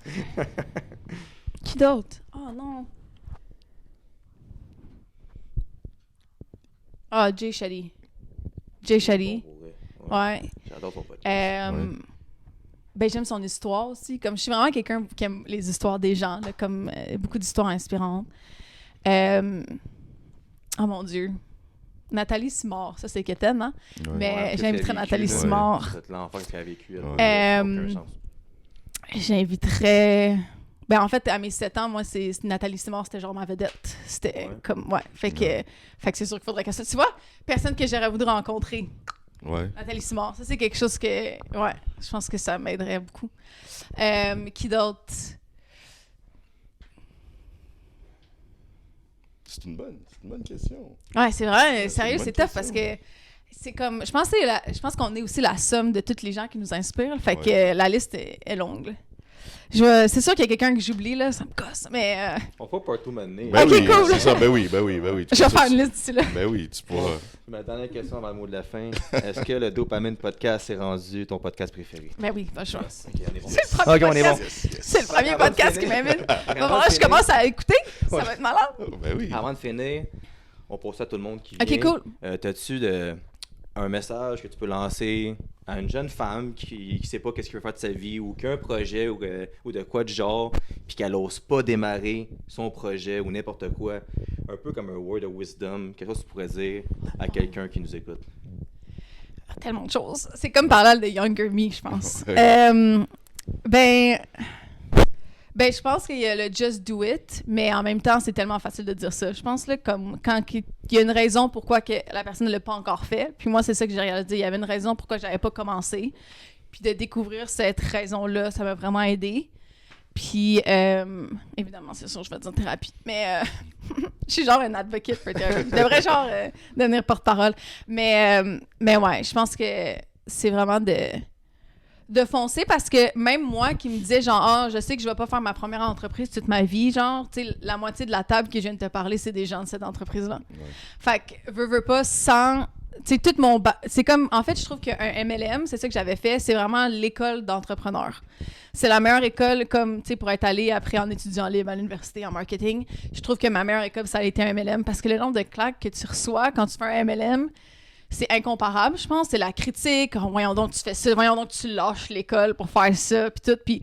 Ouais. Qui d'autre? Oh non. Jay Shetty. Ouais. J'adore son podcast. Ben, j'aime son histoire aussi. Comme je suis vraiment quelqu'un qui aime les histoires des gens, là, comme beaucoup d'histoires inspirantes. Oh mon Dieu. Nathalie Simard, ça c'est Kéten, hein? Ouais. Mais j'inviterais Nathalie Simard. C'est l'enfant qu'elle a vécu. J'inviterais... Ben en fait, à mes 7 ans, moi, c'est Nathalie Simard, c'était genre ma vedette. C'était comme... Ouais. Fait que c'est sûr qu'il faudrait que ça... Tu vois, personne que j'aurais voulu rencontrer. Ouais. Nathalie Simard, ça c'est quelque chose que... Ouais. Je pense que ça m'aiderait beaucoup. Qui d'autre? C'est une bonne question. Ouais, c'est vrai. C'est Sérieux, une bonne c'est tough question. parce que c'est comme... Je pense qu'on est aussi la somme de tous les gens qui nous inspirent. Fait Ouais. que la liste est longue. Là. C'est sûr qu'il y a quelqu'un que j'oublie, là, ça me gosse, mais On va pas partout maintenant. Ben Ok, oui, cool. c'est ça, ben oui. je vais faire une liste d'ici là. Ben oui, tu pourras. Ma dernière question avant le mot de la fin. Est-ce que le Dopamine Podcast est rendu ton podcast préféré? Ben oui, pas choix. Ok, on est bon. C'est le premier Ok, on est bon. podcast. C'est le premier Avant de podcast qui finir. m'invite. Avant Bon, de je finir. commence à écouter. Ça Ouais. va être malade. Ben oui. Avant de finir, on pose ça à tout le monde qui vient. Ok, cool. T'as-tu un message que tu peux lancer à une jeune femme qui sait pas qu'est-ce qu'elle veut faire de sa vie ou qui a un projet ou de quoi du genre, puis qu'elle ose pas démarrer son projet ou n'importe quoi, un peu comme un word of wisdom, quelque chose que tu pourrais dire à quelqu'un qui nous écoute? Tellement de choses. C'est comme parler de Younger Me, je pense. Ouais. Ben, je pense qu'il y a le just do it, mais en même temps, c'est tellement facile de dire ça. Je pense là, comme quand il y a une raison pourquoi que la personne ne l'a pas encore fait. Puis moi, c'est ça que j'ai réalisé. Il y avait une raison pourquoi j'avais pas commencé. Puis de découvrir cette raison-là, ça m'a vraiment aidé. Puis, évidemment, c'est sûr, je vais dire thérapie. Mais je suis genre un advocate for therapy. Je devrais genre devenir porte-parole. Mais ouais, je pense que c'est vraiment de foncer parce que même moi qui me disais genre je sais que je vais pas faire ma première entreprise toute ma vie, genre tu sais la moitié de la table que je viens de te parler c'est des gens de cette entreprise là. Ouais. Fait que veux pas sans tu sais tout mon c'est comme en fait je trouve qu'un MLM, c'est ça que j'avais fait, c'est vraiment l'école d'entrepreneur. C'est la meilleure école comme tu sais pour être allé après en étudiant libre à l'université en marketing. Je trouve que ma meilleure école ça a été un MLM parce que le nombre de claques que tu reçois quand tu fais un MLM c'est incomparable, je pense. C'est la critique. Oh, voyons donc, tu fais ça. Voyons donc, tu lâches l'école pour faire ça. Puis tout. Puis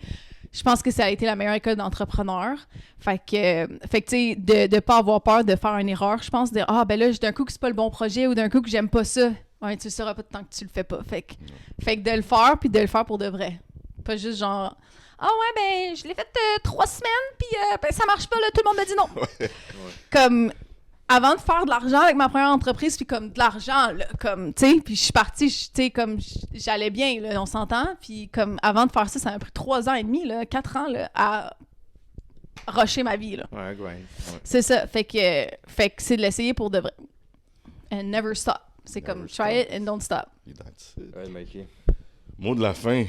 je pense que ça a été la meilleure école d'entrepreneur. Fait que tu sais, de pas avoir peur de faire une erreur, je pense. De ben là, d'un coup, que c'est pas le bon projet ou d'un coup, que j'aime pas ça. Ouais, tu le sauras pas tant que tu le fais pas. Fait que de le faire, puis de le faire pour de vrai. Pas juste genre, ben, je l'ai fait 3 semaines, puis ben, ça marche pas, là, tout le monde me dit non. Ouais. Comme. Avant de faire de l'argent avec ma première entreprise, puis comme de l'argent, là, comme, tu sais, puis je suis partie, tu sais, comme, j'allais bien, là, on s'entend, puis comme, avant de faire ça, ça m'a pris 3 ans et demi, là, 4 ans, là, à rusher ma vie, là. Ouais, grind. Ouais. C'est ça, fait que c'est de l'essayer pour de vrai. And never stop. C'est Never comme, stop. try it and don't stop. That's it. Ouais, Mikey. Mot de la fin.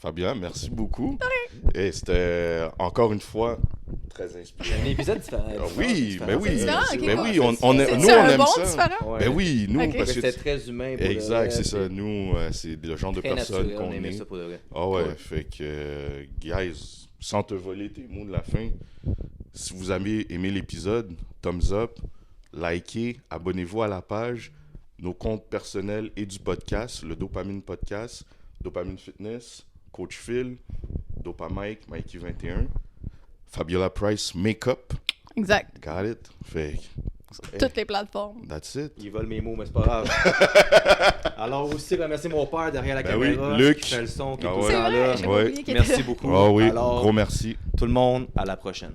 Fabien, merci beaucoup. Et c'était encore une fois très inspirant. Un épisode différent. Oui, mais oui. C'est différent, ok, Mais cool. oui, C'est- nous, c'est on un aime bon ça. différent? Ouais. Ben oui, nous, Ok. parce que... C'était très humain. Pour de Exact, vrai, c'est ça. puis Nous, c'est le genre de Très personne naturel, qu'on on aimait est. ça pour de vrai. Ah ouais, Ouais. fait que, guys, sans te voler tes mots de la fin, si vous avez aimé l'épisode, thumbs up, likez, abonnez-vous à la page, nos comptes personnels et du podcast, le Dopamine Podcast, Dopamine Fitness, Coach Phil, Dopamike, Mikey21, Fabiola Price, Makeup, Exact. got it? Fait que, Toutes les plateformes. that's it. Il vole mes mots, mais c'est pas grave. Alors aussi, remercier mon père derrière la Ben oui, caméra. Luc. Qui fait le son, qui est Ah tout le ouais. C'est temps vrai, là. j'ai Ouais. oublié qu'il était Merci là. beaucoup. Ah oui, Alors, gros merci. tout le monde, à la prochaine.